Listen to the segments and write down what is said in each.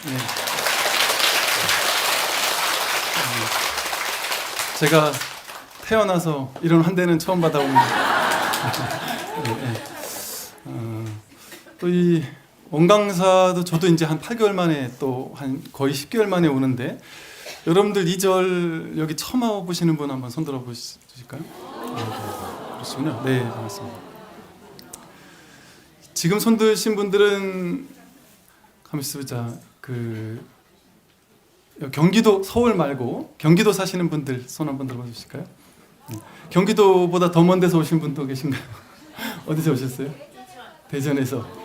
네. 제가 태어나서 이런 환대는 처음 받아봅니다. 네, 네. 또 이 원강사도 저도 이제 한 8개월 만에 또 한 거의 10개월 만에 오는데, 여러분들 2절 여기 처음 와보시는 분 한번 손 들어 보실까요? 그러시군요. 네, 반갑습니다. 지금 손 드신 분들은 가만히 있어보자. 경기도, 서울 말고 경기도 사시는 분들 손 한번 들어봐 주실까요? 경기도보다 더 먼 데서 오신 분도 계신가요? 어디서 오셨어요? 대전에서.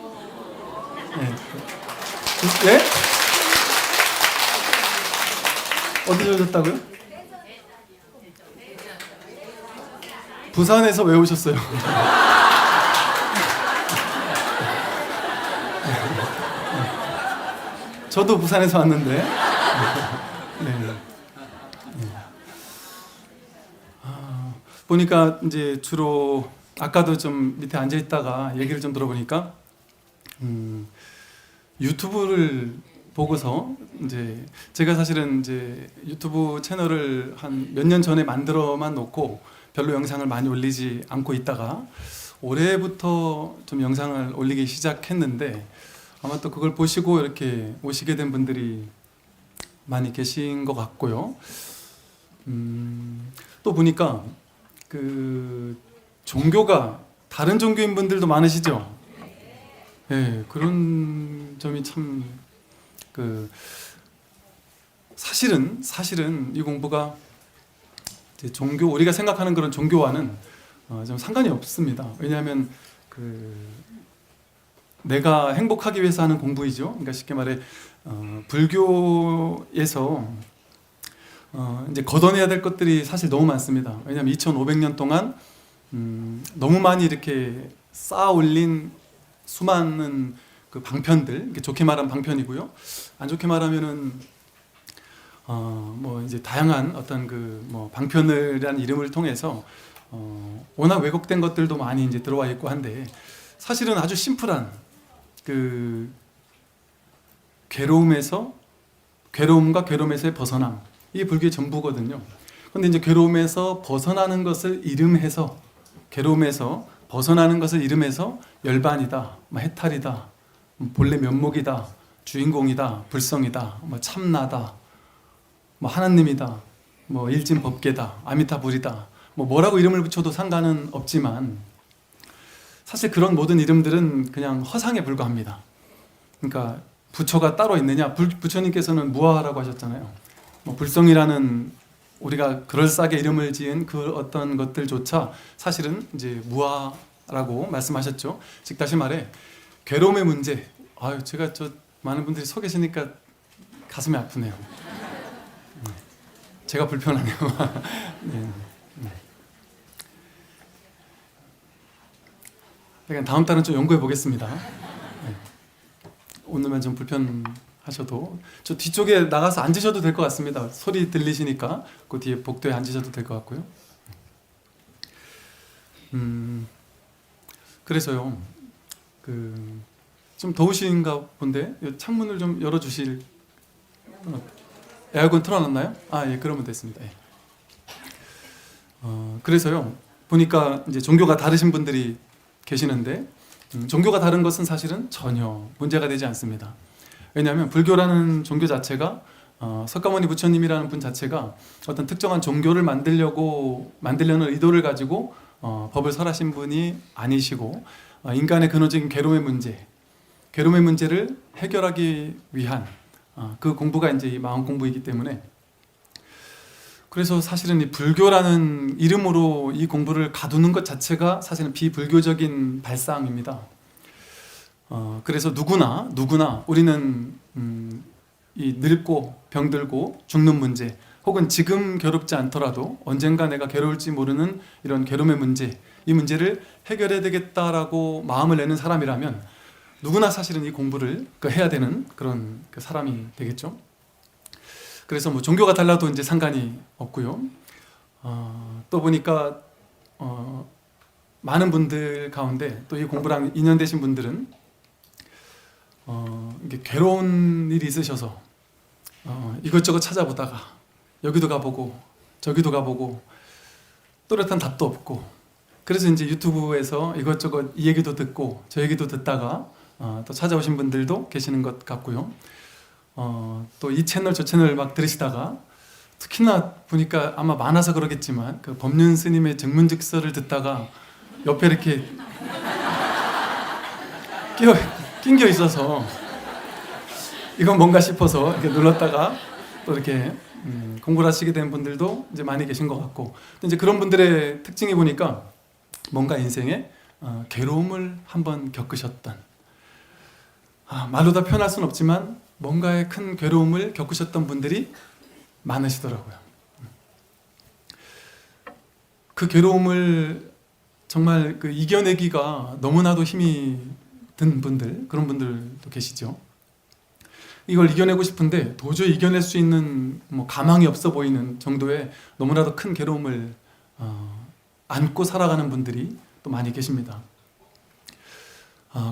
네. 예? 어디서 오셨다고요? 부산에서 왜 오셨어요? 저도 부산에서 왔는데. 네. 보니까 이제 주로 아까도 좀 밑에 앉아 있다가 얘기를 좀 들어보니까 유튜브를 보고서, 이제 제가 사실은 이제 유튜브 채널을 한 몇 년 전에 만들어만 놓고 별로 영상을 많이 올리지 않고 있다가 올해부터 좀 영상을 올리기 시작했는데, 아마 또 그걸 보시고 이렇게 오시게 된 분들이 많이 계신 것 같고요. 또 보니까 종교가 다른 종교인 분들도 많으시죠? 네, 그런 점이 참 사실은 이 공부가 종교, 우리가 생각하는 그런 종교와는 좀 상관이 없습니다. 왜냐하면 내가 행복하기 위해서 하는 공부이죠. 그러니까 쉽게 말해 불교에서 이제 걷어내야 될 것들이 사실 너무 많습니다. 왜냐하면 2500년 동안 너무 많이 이렇게 쌓아 올린 수많은 그 방편들, 좋게 말하면 방편이고요. 안 좋게 말하면은 뭐 이제 다양한 어떤 방편이라는 이름을 통해서 워낙 왜곡된 것들도 많이 이제 들어와 있고 한데, 사실은 아주 심플한 괴로움과 괴로움에서의 벗어남, 이게 불교의 전부거든요. 근데 이제 괴로움에서 벗어나는 것을 이름해서, 괴로움에서 벗어나는 것을 이름해서 열반이다, 해탈이다, 본래 면목이다, 주인공이다, 불성이다, 참나다, 하나님이다, 일진법계다, 아미타불이다, 뭐라고 이름을 붙여도 상관은 없지만, 사실 그런 모든 이름들은 그냥 허상에 불과합니다. 그러니까 부처가 따로 있느냐? 부처님께서는 무아라고 하셨잖아요. 불성이라는 우리가 그럴싸하게 이름을 지은 그 어떤 것들조차 사실은 이제 무아라고 말씀하셨죠. 즉 다시 말해 괴로움의 문제. 제가 많은 분들이 서 계시니까 가슴이 아프네요. 제가 불편하네요. 네. 그러니까 다음 달은 좀 연구해 보겠습니다. 네. 오늘만 좀 불편하셔도 저 뒤쪽에 나가서 앉으셔도 될 것 같습니다. 소리 들리시니까 그 뒤에 복도에 앉으셔도 될 것 같고요. 그래서요, 좀 더우신가 본데 창문을 좀 열어주실. 에어컨 틀어놨나요? 예, 그러면 됐습니다. 예. 그래서요, 보니까 이제 종교가 다르신 분들이 계시는데, 종교가 다른 것은 사실은 전혀 문제가 되지 않습니다. 왜냐하면 불교라는 종교 자체가 석가모니 부처님이라는 분 자체가 어떤 특정한 종교를 만들려는 의도를 가지고 법을 설하신 분이 아니시고, 인간의 근원적인 괴로움의 문제를 해결하기 위한 그 공부가 이제 이 마음 공부이기 때문에, 그래서 사실은 이 불교라는 이름으로 이 공부를 가두는 것 자체가 사실은 비불교적인 발상입니다. 그래서 누구나 우리는 이 늙고 병들고 죽는 문제, 혹은 지금 괴롭지 않더라도 언젠가 내가 괴로울지 모르는 이런 괴로움의 문제, 이 문제를 해결해야 되겠다라고 마음을 내는 사람이라면 누구나 사실은 이 공부를 해야 되는 그런 사람이 되겠죠. 그래서 종교가 달라도 이제 상관이 없고요. 또 보니까 많은 분들 가운데 또 이 공부랑 인연되신 분들은 이게 괴로운 일이 있으셔서 이것저것 찾아보다가 여기도 가보고 저기도 가보고 또렷한 답도 없고, 그래서 이제 유튜브에서 이것저것 이 얘기도 듣고 저 얘기도 듣다가 또 찾아오신 분들도 계시는 것 같고요. 또 이 채널 저 채널 막 들으시다가 특히나 보니까 아마 많아서 그러겠지만 그 법륜 스님의 증문즉서를 듣다가 옆에 이렇게 낑겨 있어서 이건 뭔가 싶어서 이렇게 눌렀다가 또 이렇게 공부를 하시게 된 분들도 이제 많이 계신 것 같고, 이제 그런 분들의 특징이 보니까 뭔가 인생에 괴로움을 한번 겪으셨던, 말로 다 표현할 수는 없지만 뭔가의 큰 괴로움을 겪으셨던 분들이 많으시더라고요. 그 괴로움을 정말 그 이겨내기가 너무나도 힘이 든 분들, 그런 분들도 계시죠. 이걸 이겨내고 싶은데 도저히 이겨낼 수 있는 가망이 없어 보이는 정도의 너무나도 큰 괴로움을 안고 살아가는 분들이 또 많이 계십니다.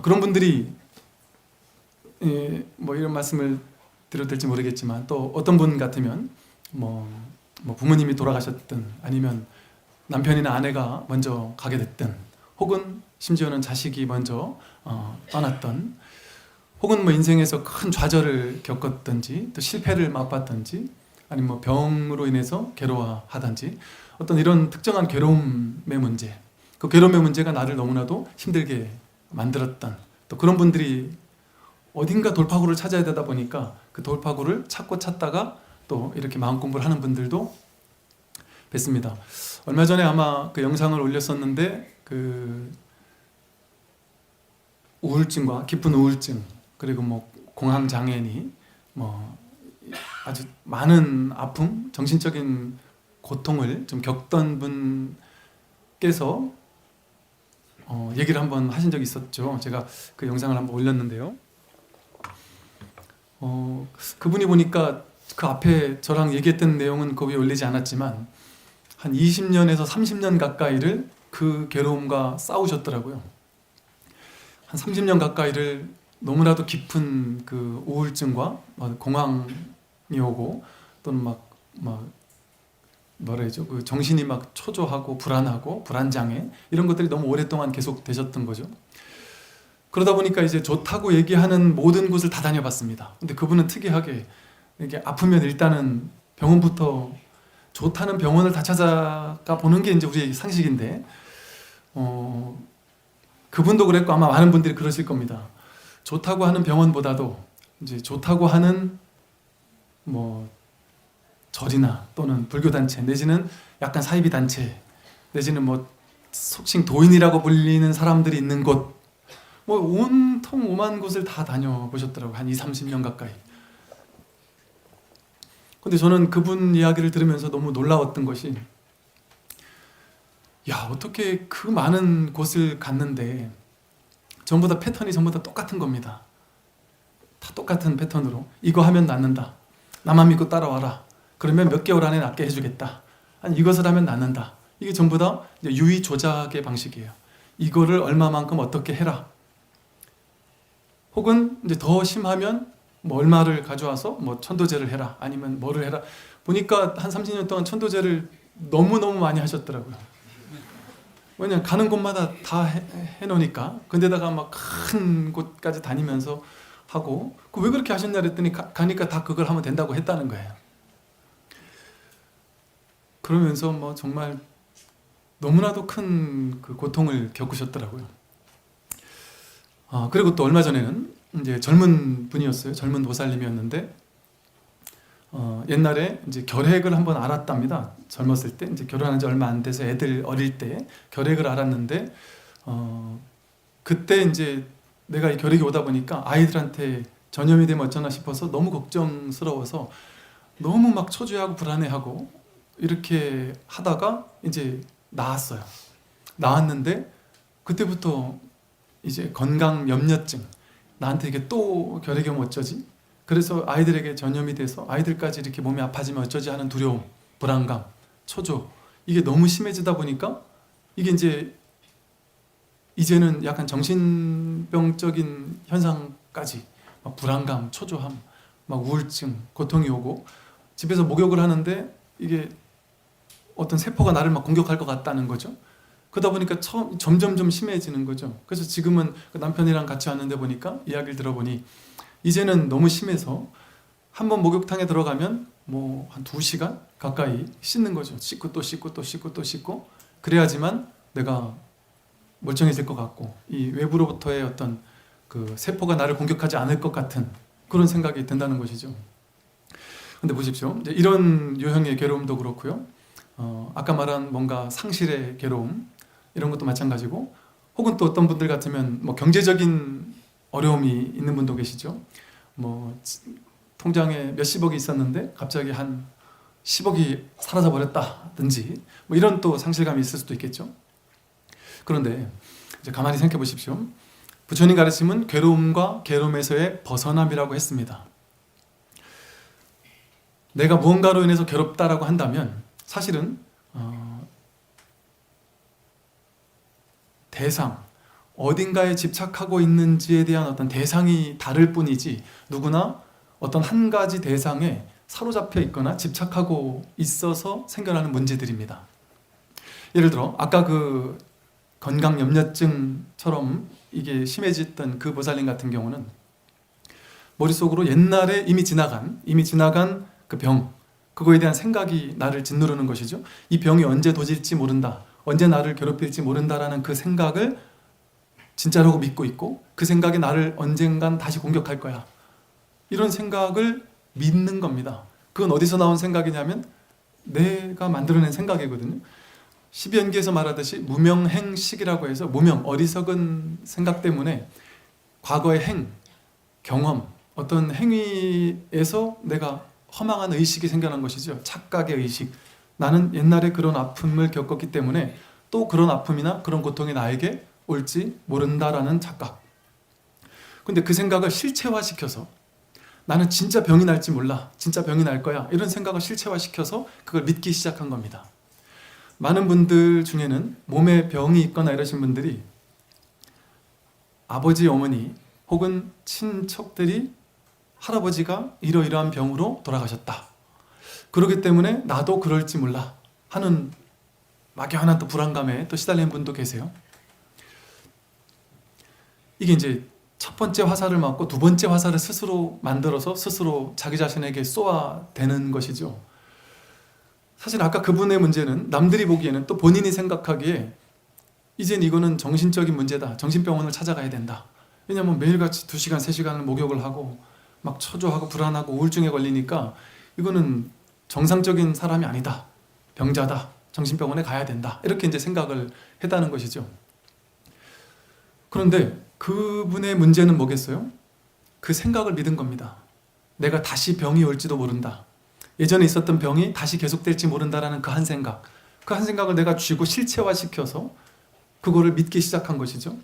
그런 분들이 이런 말씀을 드려도 될지 모르겠지만, 또 어떤 분 같으면 부모님이 돌아가셨든 아니면 남편이나 아내가 먼저 가게 됐든, 혹은 심지어는 자식이 먼저 떠났던, 혹은 인생에서 큰 좌절을 겪었든지 또 실패를 맛봤든지 아니면 병으로 인해서 괴로워하든지 어떤 이런 특정한 괴로움의 문제, 그 괴로움의 문제가 나를 너무나도 힘들게 만들었던, 또 그런 분들이 어딘가 돌파구를 찾아야 되다 보니까 그 돌파구를 찾다가 또 이렇게 마음 공부를 하는 분들도 뵀습니다. 얼마 전에 아마 그 영상을 올렸었는데, 그 우울증과 깊은 우울증, 그리고 공황장애니 아주 많은 아픔, 정신적인 고통을 좀 겪던 분께서 얘기를 한번 하신 적이 있었죠. 제가 그 영상을 한번 올렸는데요. 그분이 보니까 그 앞에 저랑 얘기했던 내용은 그 위에 올리지 않았지만 한 20년에서 30년 가까이를 그 괴로움과 싸우셨더라고요. 한 30년 가까이를 너무나도 깊은 그 우울증과 공황이 오고, 또는 그 정신이 초조하고 불안하고 불안장애, 이런 것들이 너무 오랫동안 계속 되셨던 거죠. 그러다 보니까 이제 좋다고 얘기하는 모든 곳을 다 다녀봤습니다. 근데 그분은 특이하게 이게 아프면 일단은 병원부터, 좋다는 병원을 다 찾아가 보는 게 이제 우리의 상식인데, 그분도 그랬고 아마 많은 분들이 그러실 겁니다. 좋다고 하는 병원보다도 이제 좋다고 하는 절이나 또는 불교단체, 내지는 약간 사이비 단체, 내지는 속칭 도인이라고 불리는 사람들이 있는 곳, 온통 오만 곳을 다 다녀보셨더라고요. 한 20-30년 가까이. 근데 저는 그분 이야기를 들으면서 너무 놀라웠던 것이, 어떻게 그 많은 곳을 갔는데 전부 다 패턴이 전부 다 똑같은 겁니다. 다 똑같은 패턴으로 이거 하면 낫는다, 나만 믿고 따라와라, 그러면 몇 개월 안에 낫게 해주겠다, 아니 이것을 하면 낫는다, 이게 전부 다 이제 유의 조작의 방식이에요. 이거를 얼마만큼 어떻게 해라, 혹은 이제 더 심하면 얼마를 가져와서 천도제를 해라, 아니면 뭐를 해라. 보니까 한 30년 동안 천도제를 너무너무 많이 하셨더라고요. 왜냐면 가는 곳마다 다 해놓으니까. 근데다가 큰 곳까지 다니면서 하고, 왜 그렇게 하셨냐 그랬더니 가니까 다 그걸 하면 된다고 했다는 거예요. 그러면서 정말 너무나도 큰 그 고통을 겪으셨더라고요. 그리고 또 얼마 전에는 이제 젊은 분이었어요. 젊은 보살님이었는데, 옛날에 이제 결핵을 한번 알았답니다. 젊었을 때, 이제 결혼한 지 얼마 안 돼서 애들 어릴 때 결핵을 알았는데, 그때 이제 내가 이 결핵이 오다 보니까 아이들한테 전염이 되면 어쩌나 싶어서 너무 걱정스러워서 너무 초조해하고 불안해하고 이렇게 하다가 이제 나았어요. 나았는데 그때부터 이제 건강 염려증, 나한테 이게 또 결핵이 오면 어쩌지? 그래서 아이들에게 전염이 돼서 아이들까지 이렇게 몸이 아파지면 어쩌지 하는 두려움, 불안감, 초조, 이게 너무 심해지다 보니까 이게 이제는 약간 정신병적인 현상까지 막 불안감, 초조함, 막 우울증, 고통이 오고 집에서 목욕을 하는데 이게 어떤 세포가 나를 막 공격할 것 같다는 거죠. 그러다 보니까 점점 심해지는 거죠. 그래서 지금은 그 남편이랑 같이 왔는데 보니까 이야기를 들어보니 이제는 너무 심해서 한번 목욕탕에 들어가면 뭐 한 2시간 가까이 씻는 거죠. 씻고 또 씻고 또 씻고 또 씻고 그래야지만 내가 멀쩡해질 것 같고 이 외부로부터의 어떤 그 세포가 나를 공격하지 않을 것 같은 그런 생각이 든다는 것이죠. 근데 보십시오. 이제 이런 유형의 괴로움도 그렇고요. 아까 말한 뭔가 상실의 괴로움 이런 것도 마찬가지고 혹은 또 어떤 분들 같으면 뭐 경제적인 어려움이 있는 분도 계시죠. 뭐 통장에 몇십억이 있었는데 갑자기 한 10억이 사라져 버렸다든지 뭐 이런 또 상실감이 있을 수도 있겠죠. 그런데 이제 가만히 생각해 보십시오. 부처님 가르침은 괴로움과 괴로움에서의 벗어남이라고 했습니다. 내가 무언가로 인해서 괴롭다라고 한다면 사실은 대상, 어딘가에 집착하고 있는지에 대한 어떤 대상이 다를 뿐이지 누구나 어떤 한 가지 대상에 사로잡혀 있거나 집착하고 있어서 생겨나는 문제들입니다. 예를 들어 아까 그 건강염려증처럼 이게 심해졌던 그 보살님 같은 경우는 머릿속으로 옛날에 이미 지나간 그 병, 그거에 대한 생각이 나를 짓누르는 것이죠. 이 병이 언제 도질지 모른다, 언제 나를 괴롭힐지 모른다라는 그 생각을 진짜라고 믿고 있고 그 생각이 나를 언젠간 다시 공격할 거야, 이런 생각을 믿는 겁니다. 그건 어디서 나온 생각이냐면 내가 만들어낸 생각이거든요. 십연기에서 말하듯이 무명행식이라고 해서 무명, 어리석은 생각 때문에 과거의 행, 경험, 어떤 행위에서 내가 허망한 의식이 생겨난 것이죠. 착각의 의식. 나는 옛날에 그런 아픔을 겪었기 때문에 또 그런 아픔이나 그런 고통이 나에게 올지 모른다라는 착각. 근데 그 생각을 실체화시켜서 나는 진짜 병이 날지 몰라, 진짜 병이 날 거야, 이런 생각을 실체화시켜서 그걸 믿기 시작한 겁니다. 많은 분들 중에는 몸에 병이 있거나 이러신 분들이 아버지, 어머니 혹은 친척들이 할아버지가 이러이러한 병으로 돌아가셨다, 그렇기 때문에 나도 그럴지 몰라 하는 막연한 또 불안감에 또 시달리는 분도 계세요. 이게 이제 첫 번째 화살을 맞고 두 번째 화살을 스스로 만들어서 스스로 자기 자신에게 쏘아대는 것이죠. 사실 아까 그분의 문제는 남들이 보기에는 또 본인이 생각하기에 이젠 이거는 정신적인 문제다, 정신병원을 찾아가야 된다. 왜냐하면 매일같이 2시간, 3시간을 목욕을 하고 막 초조하고 불안하고 우울증에 걸리니까 이거는 정상적인 사람이 아니다, 병자다, 정신병원에 가야 된다, 이렇게 이제 생각을 했다는 것이죠. 그런데 그분의 문제는 뭐겠어요? 그 생각을 믿은 겁니다. 내가 다시 병이 올지도 모른다, 예전에 있었던 병이 다시 계속될지 모른다라는 그 한 생각, 그 한 생각을 내가 쥐고 실체화시켜서 그거를 믿기 시작한 것이죠.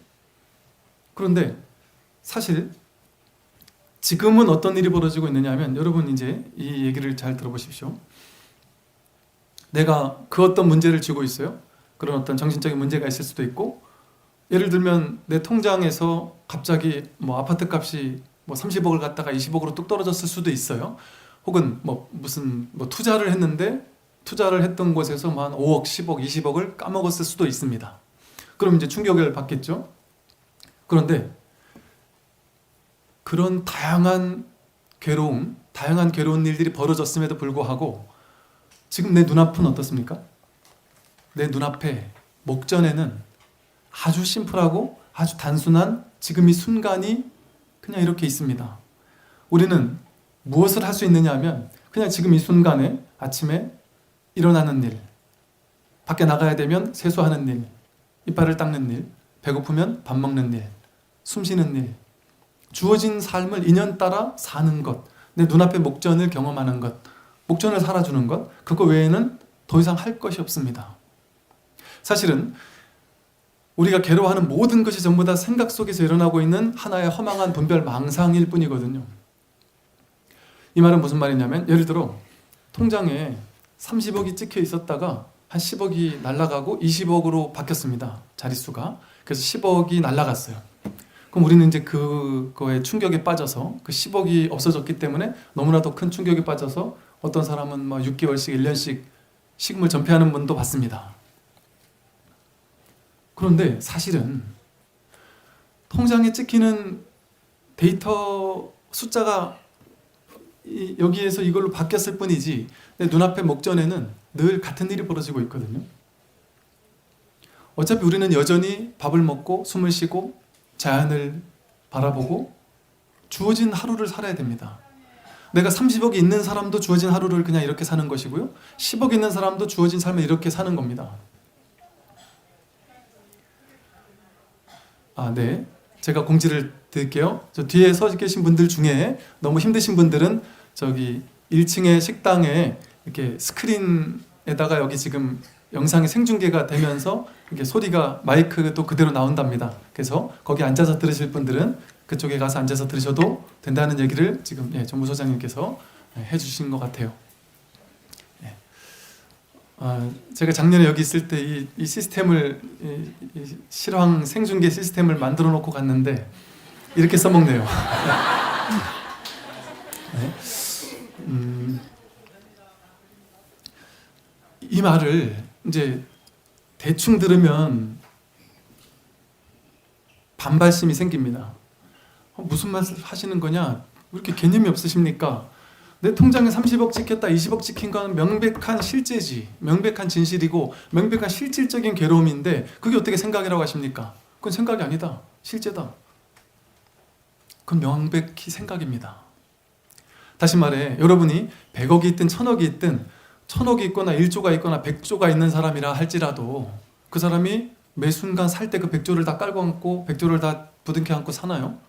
그런데 사실 지금은 어떤 일이 벌어지고 있느냐 하면, 여러분 이제 이 얘기를 잘 들어보십시오. 내가 그 어떤 문제를 쥐고 있어요. 그런 어떤 정신적인 문제가 있을 수도 있고, 예를 들면 내 통장에서 갑자기 뭐 아파트 값이 뭐 30억을 갖다가 20억으로 뚝 떨어졌을 수도 있어요. 혹은 뭐 무슨 뭐 투자를 했는데 투자를 했던 곳에서 뭐 한 5억, 10억, 20억을 까먹었을 수도 있습니다. 그럼 이제 충격을 받겠죠. 그런데 그런 다양한 괴로운 일들이 벌어졌음에도 불구하고 지금 내 눈앞은 어떻습니까? 내 눈앞에 목전에는 아주 심플하고 아주 단순한 지금 이 순간이 그냥 이렇게 있습니다. 우리는 무엇을 할 수 있느냐 하면 그냥 지금 이 순간에 아침에 일어나는 일, 밖에 나가야 되면 세수하는 일, 이빨을 닦는 일, 배고프면 밥 먹는 일, 숨 쉬는 일, 주어진 삶을 인연따라 사는 것, 내 눈앞의 목전을 경험하는 것, 목전을 살아주는 것, 그거 외에는 더 이상 할 것이 없습니다. 사실은 우리가 괴로워하는 모든 것이 전부 다 생각 속에서 일어나고 있는 하나의 허망한 분별 망상일 뿐이거든요. 이 말은 무슨 말이냐면, 예를 들어 통장에 30억이 찍혀 있었다가 한 10억이 날아가고 20억으로 바뀌었습니다. 자릿수가. 그래서 10억이 날아갔어요. 그럼 그럼 우리는 이제 그거에 충격에 빠져서 그 10억이 없어졌기 때문에 너무나도 큰 충격에 빠져서 어떤 사람은 뭐 6개월씩 1년씩 시금을 전폐하는 분도 봤습니다. 그런데 사실은 통장에 찍히는 데이터 숫자가 여기에서 이걸로 바뀌었을 뿐이지 내 눈앞의 목전에는 늘 같은 일이 벌어지고 있거든요. 어차피 우리는 여전히 밥을 먹고 숨을 쉬고 자연을 바라보고 주어진 하루를 살아야 됩니다. 내가 30억이 있는 사람도 주어진 하루를 그냥 이렇게 사는 것이고요, 10억 있는 사람도 주어진 삶을 이렇게 사는 겁니다. 네. 제가 공지를 드릴게요. 저 뒤에 서 계신 분들 중에 너무 힘드신 분들은 저기 1층의 식당에 이렇게 스크린에다가 여기 지금 영상이 생중계가 되면서 이렇게 소리가 마이크도 그대로 나온답니다. 그래서 거기 앉아서 들으실 분들은 그쪽에 가서 앉아서 들으셔도 된다는 얘기를 지금 정부소장님께서 해주신 것 같아요. 제가 작년에 여기 있을 때 이 시스템을 이 실황 생중계 시스템을 만들어 놓고 갔는데 이렇게 써먹네요. 이 말을 이제 대충 들으면 반발심이 생깁니다. 무슨 말을 하시는 거냐? 왜 이렇게 개념이 없으십니까? 내 통장에 30억 찍혔다, 20억 찍힌 건 명백한 실제지, 명백한 진실이고 명백한 실질적인 괴로움인데 그게 어떻게 생각이라고 하십니까? 그건 생각이 아니다, 실제다. 그건 명백히 생각입니다. 다시 말해, 여러분이 100억이 있든 1000억이 있든 1000억이 있거나 1조가 있거나 100조가 있는 사람이라 할지라도 그 사람이 매 순간 살 때 그 100조를 다 깔고 앉고 100조를 다 부둥켜 안고 사나요?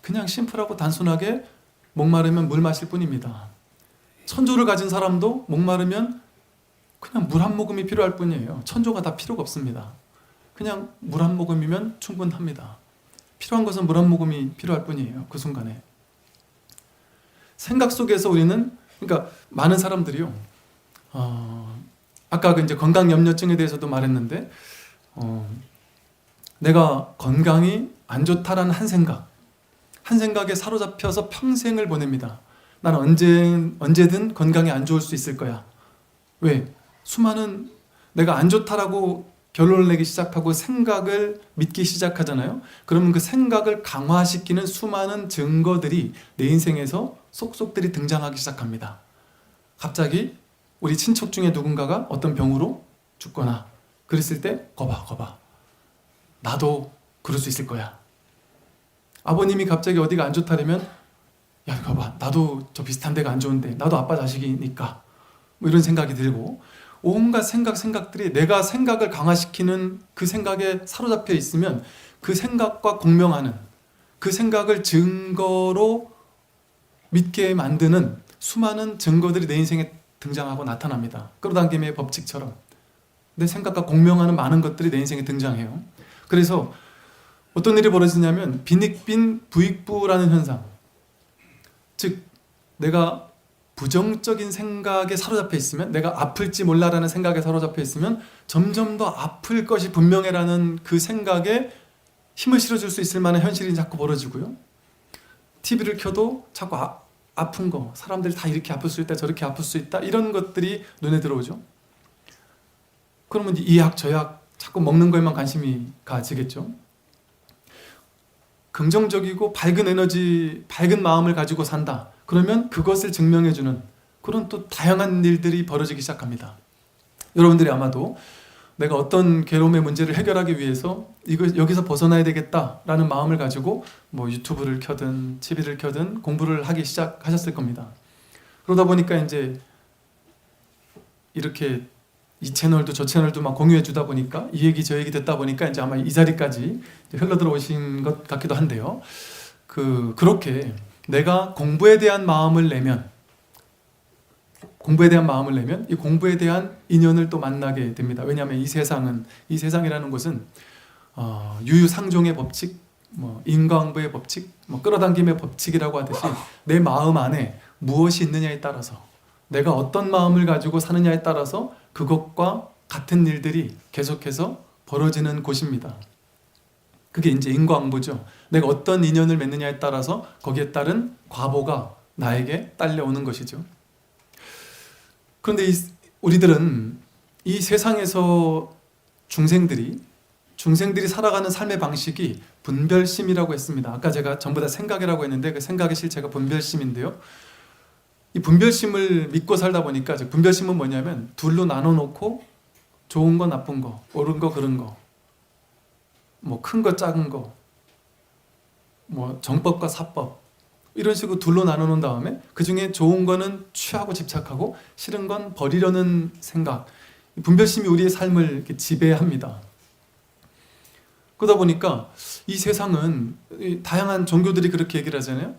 그냥 심플하고 단순하게 목마르면 물 마실 뿐입니다. 1000조를 가진 사람도 목마르면 그냥 물 한 모금이 필요할 뿐이에요. 1000조가 다 필요가 없습니다. 그냥 물 한 모금이면 충분합니다. 필요한 것은 물 한 모금이 필요할 뿐이에요. 그 순간에. 생각 속에서 우리는, 그러니까 많은 사람들이요, 아까 그 이제 건강염려증에 대해서도 말했는데, 내가 건강이 안 좋다라는 한 생각에 사로잡혀서 평생을 보냅니다. 난 언제든 건강이 안 좋을 수 있을 거야. 왜? 수많은, 내가 안 좋다라고 결론을 내기 시작하고 생각을 믿기 시작하잖아요. 그러면 그 생각을 강화시키는 수많은 증거들이 내 인생에서 속속들이 등장하기 시작합니다. 갑자기 우리 친척 중에 누군가가 어떤 병으로 죽거나 그랬을 때 거봐 나도 그럴 수 있을 거야. 아버님이 갑자기 어디가 안 좋다면 야 이거 봐, 나도 저 비슷한 데가 안 좋은데, 나도 아빠 자식이니까, 뭐 이런 생각이 들고, 온갖 생각들이 내가 생각을 강화시키는 그 생각에 사로잡혀 있으면 그 생각과 공명하는, 그 생각을 증거로 믿게 만드는 수많은 증거들이 내 인생에 등장하고 나타납니다. 끌어당김의 법칙처럼 내 생각과 공명하는 많은 것들이 내 인생에 등장해요. 그래서 어떤 일이 벌어지냐면 빈익빈 부익부라는 현상, 즉 내가 부정적인 생각에 사로잡혀 있으면, 내가 아플지 몰라라는 생각에 사로잡혀 있으면 점점 더 아플 것이 분명해라는 그 생각에 힘을 실어줄 수 있을 만한 현실이 자꾸 벌어지고요, TV를 켜도 자꾸 아픈 거, 사람들이 다 이렇게 아플 수 있다, 저렇게 아플 수 있다, 이런 것들이 눈에 들어오죠. 그러면 이 약 저 약 자꾸 먹는 거에만 관심이 가지겠죠. 긍정적이고 밝은 에너지, 밝은 마음을 가지고 산다. 그러면 그것을 증명해주는 그런 또 다양한 일들이 벌어지기 시작합니다. 여러분들이 아마도 내가 어떤 괴로움의 문제를 해결하기 위해서 여기서 벗어나야 되겠다라는 마음을 가지고 뭐 유튜브를 켜든 TV를 켜든 공부를 하기 시작하셨을 겁니다. 그러다 보니까 이제 이렇게 이 채널도 저 채널도 막 공유해 주다 보니까 이 얘기 저 얘기 듣다 보니까 이제 아마 이 자리까지 흘러 들어오신 것 같기도 한데요. 그렇게 내가 공부에 대한 마음을 내면 이 공부에 대한 인연을 또 만나게 됩니다. 왜냐하면 이 세상이라는 것은 유유상종의 법칙, 뭐 인과응보의 법칙, 뭐 끌어당김의 법칙이라고 하듯이 내 마음 안에 무엇이 있느냐에 따라서, 내가 어떤 마음을 가지고 사느냐에 따라서 그것과 같은 일들이 계속해서 벌어지는 곳입니다. 그게 이제 인과응보죠. 내가 어떤 인연을 맺느냐에 따라서 거기에 따른 과보가 나에게 딸려오는 것이죠. 그런데 우리들은 이 세상에서 중생들이 살아가는 삶의 방식이 분별심이라고 했습니다. 아까 제가 전부 다 생각이라고 했는데 그 생각의 실체가 분별심인데요. 이 분별심을 믿고 살다 보니까, 분별심은 뭐냐면 둘로 나눠놓고 좋은 거, 나쁜 거, 옳은 거, 그른 거, 뭐 큰 거, 작은 거, 뭐 정법과 사법, 이런 식으로 둘로 나눠놓은 다음에 그 중에 좋은 거는 취하고 집착하고 싫은 건 버리려는 생각, 분별심이 우리의 삶을 이렇게 지배합니다. 그러다 보니까 이 세상은, 다양한 종교들이 그렇게 얘기를 하잖아요.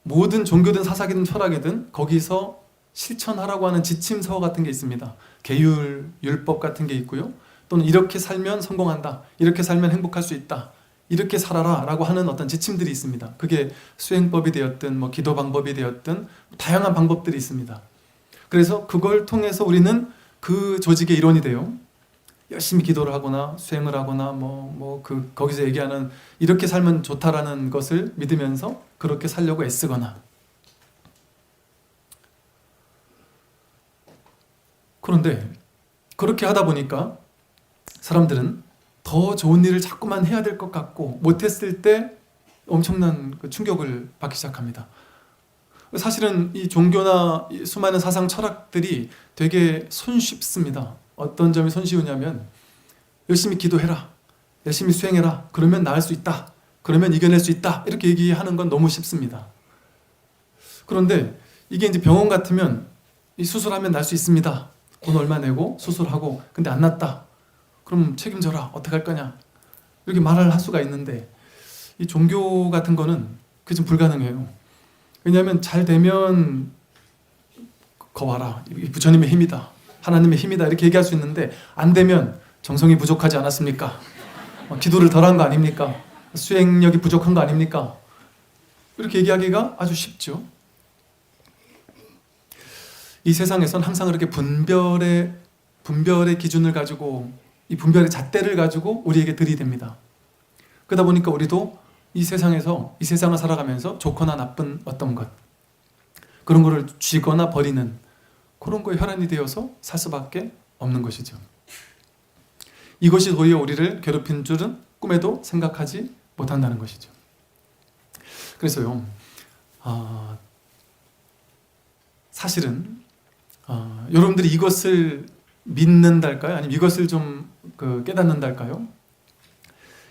모든 종교든 사사기든 철학이든 거기서 실천하라고 하는 지침서 같은 게 있습니다. 계율, 율법 같은 게 있고요. 또는 이렇게 살면 성공한다, 이렇게 살면 행복할 수 있다, 이렇게 살아라 라고 하는 어떤 지침들이 있습니다. 그게 수행법이 되었든 뭐 기도 방법이 되었든 다양한 방법들이 있습니다. 그래서 그걸 통해서 우리는 그 조직의 일원이 돼요. 열심히 기도를 하거나 수행을 하거나 거기서 얘기하는 이렇게 살면 좋다라는 것을 믿으면서 그렇게 살려고 애쓰거나. 그런데 그렇게 하다 보니까 사람들은 더 좋은 일을 자꾸만 해야 될 것 같고 못했을 때 엄청난 충격을 받기 시작합니다. 사실은 이 종교나 이 수많은 사상 철학들이 되게 손쉽습니다. 어떤 점이 손쉬우냐면 열심히 기도해라, 열심히 수행해라, 그러면 나을 수 있다, 그러면 이겨낼 수 있다, 이렇게 얘기하는 건 너무 쉽습니다. 그런데 이게 이제 병원 같으면 이 수술하면 날 수 있습니다, 돈 얼마 내고 수술하고, 근데 안 낫다, 그럼 책임져라, 어떻게 할 거냐, 이렇게 말을 할 수가 있는데 이 종교 같은 거는 그게 좀 불가능해요. 왜냐하면 잘 되면 거 봐라, 이 부처님의 힘이다, 하나님의 힘이다, 이렇게 얘기할 수 있는데 안 되면 정성이 부족하지 않았습니까? 기도를 덜한 거 아닙니까? 수행력이 부족한 거 아닙니까? 이렇게 얘기하기가 아주 쉽죠. 이 세상에선 항상 그렇게 분별의 기준을 가지고, 이 분별의 잣대를 가지고 우리에게 들이댑니다. 그러다 보니까 우리도 이 세상을 살아가면서 좋거나 나쁜 어떤 것, 그런 거를 쥐거나 버리는 그런 거에 혈안이 되어서 살 수밖에 없는 것이죠. 이것이 도리어 우리를 괴롭힌 줄은 꿈에도 생각하지 못한다는 것이죠. 그래서요, 사실은 여러분들이 이것을 믿는달까요? 아니면 이것을 좀 깨닫는달까요?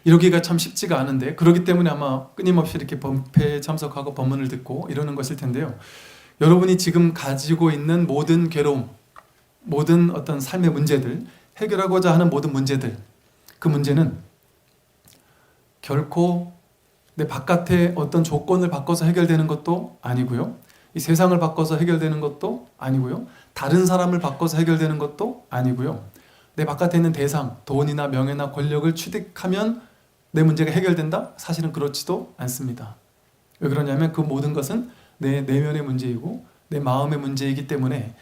이러기가 참 쉽지가 않은데, 그렇기 때문에 아마 끊임없이 이렇게 법회에 참석하고 법문을 듣고 이러는 것일 텐데요. 여러분이 지금 가지고 있는 모든 괴로움, 모든 어떤 삶의 문제들, 해결하고자 하는 모든 문제들, 그 문제는 결코 내 바깥에 어떤 조건을 바꿔서 해결되는 것도 아니고요, 이 세상을 바꿔서 해결되는 것도 아니고요, 다른 사람을 바꿔서 해결되는 것도 아니고요, 내 바깥에 있는 대상, 돈이나 명예나 권력을 취득하면 내 문제가 해결된다? 사실은 그렇지도 않습니다. 왜 그러냐면 그 모든 것은 내 내면의 문제이고 내 마음의 문제이기 때문에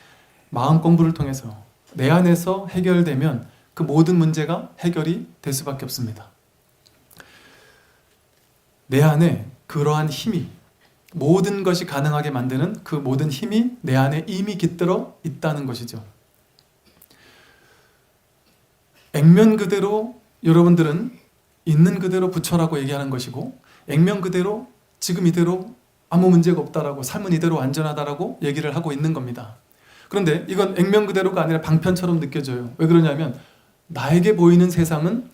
마음 공부를 통해서 내 안에서 해결되면 그 모든 문제가 해결이 될 수밖에 없습니다. 내 안에 그러한 힘이, 모든 것이 가능하게 만드는 그 모든 힘이 내 안에 이미 깃들어 있다는 것이죠. 액면 그대로 여러분들은 있는 그대로 부처라고 얘기하는 것이고, 액면 그대로 지금 이대로 아무 문제가 없다라고, 삶은 이대로 안전하다라고 얘기를 하고 있는 겁니다. 그런데 이건 액면 그대로가 아니라 방편처럼 느껴져요. 왜 그러냐면 나에게 보이는 세상은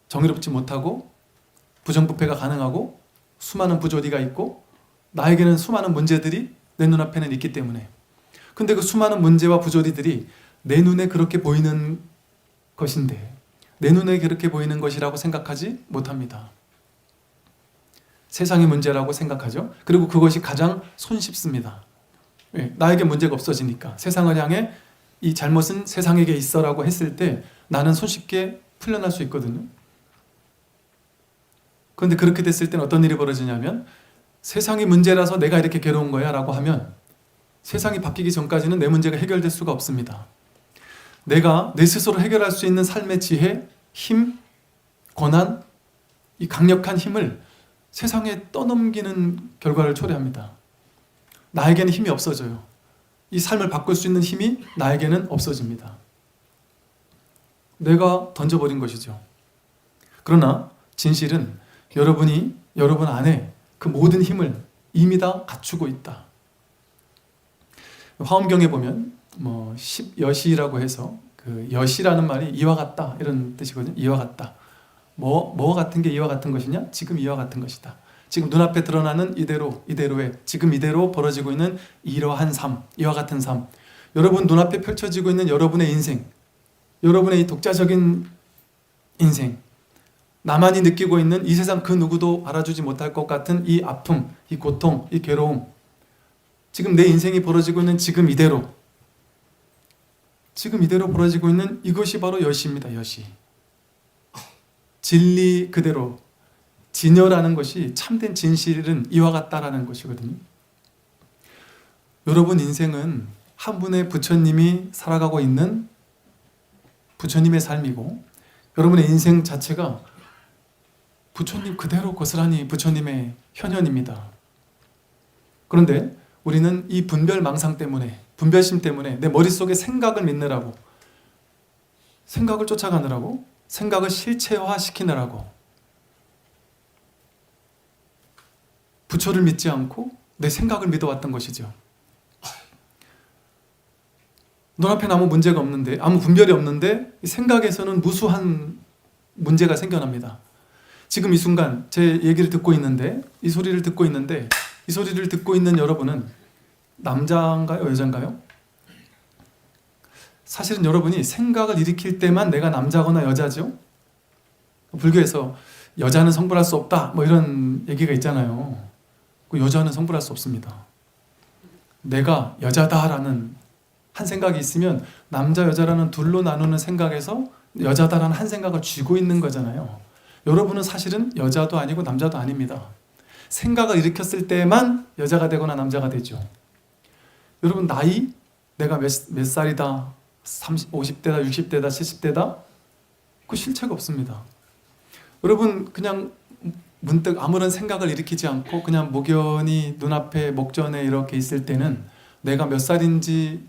정의롭지 못하고 부정부패가 가능하고 수많은 부조리가 있고 나에게는 수많은 문제들이 내 눈앞에는 있기 때문에. 근데 그 수많은 문제와 부조리들이 내 눈에 그렇게 보이는 것인데 내 눈에 그렇게 보이는 것이라고 생각하지 못합니다. 세상의 문제라고 생각하죠. 그리고 그것이 가장 손쉽습니다. 왜? 나에게 문제가 없어지니까. 세상을 향해 이 잘못은 세상에게 있어라고 했을 때 나는 손쉽게 풀려날 수 있거든요. 그런데 그렇게 됐을 때는 어떤 일이 벌어지냐면 세상이 문제라서 내가 이렇게 괴로운 거야 라고 하면 세상이 바뀌기 전까지는 내 문제가 해결될 수가 없습니다. 내가 내 스스로 해결할 수 있는 삶의 지혜, 힘, 권한, 이 강력한 힘을 세상에 떠넘기는 결과를 초래합니다. 나에게는 힘이 없어져요. 이 삶을 바꿀 수 있는 힘이 나에게는 없어집니다. 내가 던져버린 것이죠. 그러나 진실은 여러분이 여러분 안에 그 모든 힘을 이미 다 갖추고 있다. 화엄경에 보면 십여시라고 해서 그 여시라는 말이 이와 같다 이런 뜻이거든요. 이와 같다. 뭐 같은 게 이와 같은 것이냐? 지금 이와 같은 것이다. 지금 눈앞에 드러나는 이대로의 지금 이대로 벌어지고 있는 이러한 삶, 이와 같은 삶. 여러분 눈앞에 펼쳐지고 있는 여러분의 인생, 여러분의 이 독자적인 인생, 나만이 느끼고 있는 이 세상 그 누구도 알아주지 못할 것 같은 이 아픔, 이 고통, 이 괴로움, 지금 내 인생이 벌어지고 있는 지금 이대로 벌어지고 있는 이것이 바로 여시입니다. 여시. 진리 그대로, 진여라는 것이 참된 진실은 이와 같다라는 것이거든요. 여러분 인생은 한 분의 부처님이 살아가고 있는 부처님의 삶이고, 여러분의 인생 자체가 부처님 그대로 고스란히 부처님의 현현입니다. 그런데 우리는 이 분별망상 때문에, 분별심 때문에 내 머릿속에 생각을 믿느라고, 생각을 쫓아가느라고, 생각을 실체화시키느라고 부처를 믿지 않고 내 생각을 믿어왔던 것이죠. 눈앞에는 아무 문제가 없는데, 아무 분별이 없는데 이 생각에서는 무수한 문제가 생겨납니다. 지금 이 순간 제 얘기를 듣고 있는데, 이 소리를 듣고 있는데, 이 소리를 듣고 있는 여러분은 남자인가요? 여자인가요? 사실은 여러분이 생각을 일으킬 때만 내가 남자거나 여자죠? 불교에서 여자는 성불할 수 없다 이런 얘기가 있잖아요. 여자는 성불할 수 없습니다. 내가 여자다라는 한 생각이 있으면 남자 여자라는 둘로 나누는 생각에서 여자다라는 한 생각을 쥐고 있는 거잖아요. 여러분은 사실은 여자도 아니고 남자도 아닙니다. 생각을 일으켰을 때만 여자가 되거나 남자가 되죠. 여러분 나이, 내가 몇 살이다, 50대다, 60대다, 70대다, 그 실체가 없습니다. 여러분 그냥 문득 아무런 생각을 일으키지 않고 그냥 목연히 눈앞에 목전에 이렇게 있을 때는 내가 몇 살인지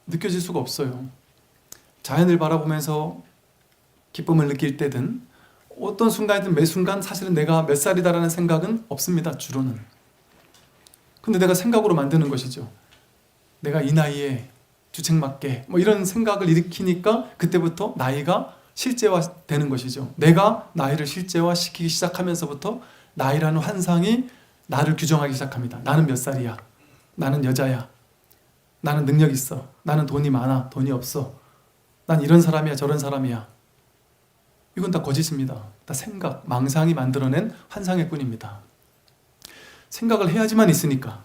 느껴질 수가 없어요. 자연을 바라보면서 기쁨을 느낄 때든 어떤 순간이든 매 순간 사실은 내가 몇 살이다라는 생각은 없습니다. 주로는. 근데 내가 생각으로 만드는 것이죠. 내가 이 나이에 주책맞게 이런 생각을 일으키니까 그때부터 나이가 실제화되는 것이죠. 내가 나이를 실제화시키기 시작하면서부터 나이라는 환상이 나를 규정하기 시작합니다. 나는 몇 살이야. 나는 여자야. 나는 능력 있어. 나는 돈이 많아. 돈이 없어. 난 이런 사람이야. 저런 사람이야. 이건 다 거짓입니다. 다 생각, 망상이 만들어낸 환상일 뿐입니다. 생각을 해야지만 있으니까.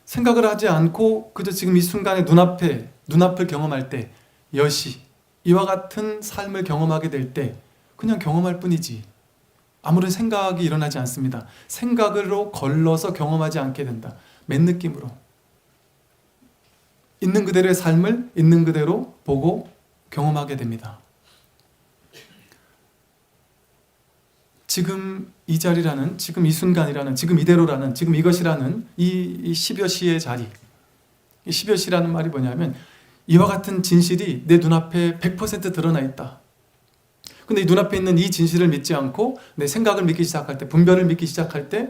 생각을 하지 않고 그저 지금 이 순간에 눈앞을 경험할 때 여시, 이와 같은 삶을 경험하게 될 때 그냥 경험할 뿐이지 아무런 생각이 일어나지 않습니다. 생각으로 걸러서 경험하지 않게 된다. 맨 느낌으로. 있는 그대로의 삶을 있는 그대로 보고 경험하게 됩니다. 지금 이 자리라는, 지금 이 순간이라는, 지금 이대로라는, 지금 이것이라는 이 10여 시의 자리, 이 10여 시라는 말이 뭐냐면 이와 같은 진실이 내 눈앞에 100% 드러나 있다. 근데 이 눈앞에 있는 이 진실을 믿지 않고 내 생각을 믿기 시작할 때, 분별을 믿기 시작할 때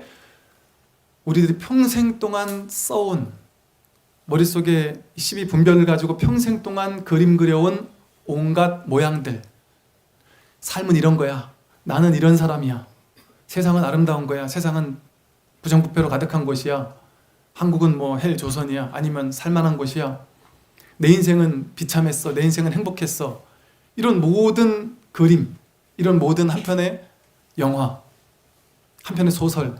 우리들이 평생 동안 써온, 머릿속에 12분별을 가지고 평생 동안 그림 그려온 온갖 모양들, 삶은 이런 거야, 나는 이런 사람이야, 세상은 아름다운 거야, 세상은 부정부패로 가득한 곳이야, 한국은 헬 조선이야, 아니면 살만한 곳이야, 내 인생은 비참했어, 내 인생은 행복했어, 이런 모든 그림, 이런 모든 한 편의 영화, 한 편의 소설,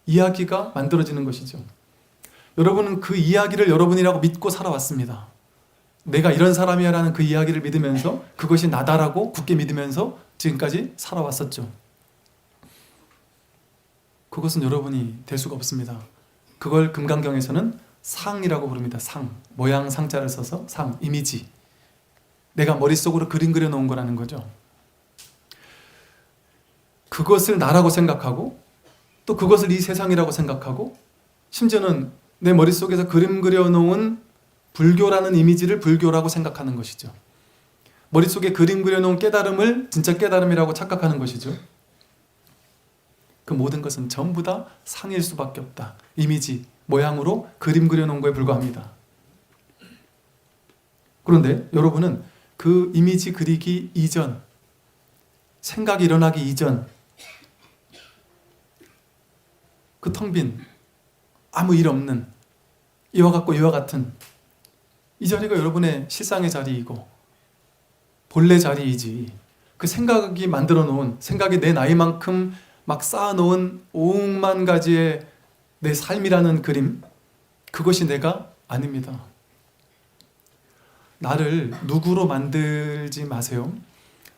이야기가 만들어지는 것이죠. 여러분은 그 이야기를 여러분이라고 믿고 살아왔습니다. 내가 이런 사람이야 라는 그 이야기를 믿으면서 그것이 나다라고 굳게 믿으면서 지금까지 살아왔었죠. 그것은 여러분이 될 수가 없습니다. 그걸 금강경에서는 상이라고 부릅니다. 상, 모양 상자를 써서 상, 이미지. 내가 머릿속으로 그림 그려놓은 거라는 거죠. 그것을 나라고 생각하고 또 그것을 이 세상이라고 생각하고 심지어는 내 머릿속에서 그림 그려놓은 불교라는 이미지를 불교라고 생각하는 것이죠. 머릿속에 그림 그려놓은 깨달음을 진짜 깨달음이라고 착각하는 것이죠. 그 모든 것은 전부 다 상일 수밖에 없다. 이미지, 모양으로 그림 그려놓은 거에 불과합니다. 그런데 여러분은 그 이미지 그리기 이전, 생각이 일어나기 이전, 그 텅 빈 아무 일 없는 이와 같고 이와 같은 이 자리가 여러분의 실상의 자리이고 본래 자리이지, 그 생각이 만들어 놓은, 생각이 내 나이만큼 막 쌓아놓은 5만 가지의 내 삶이라는 그림, 그것이 내가 아닙니다. 나를 누구로 만들지 마세요.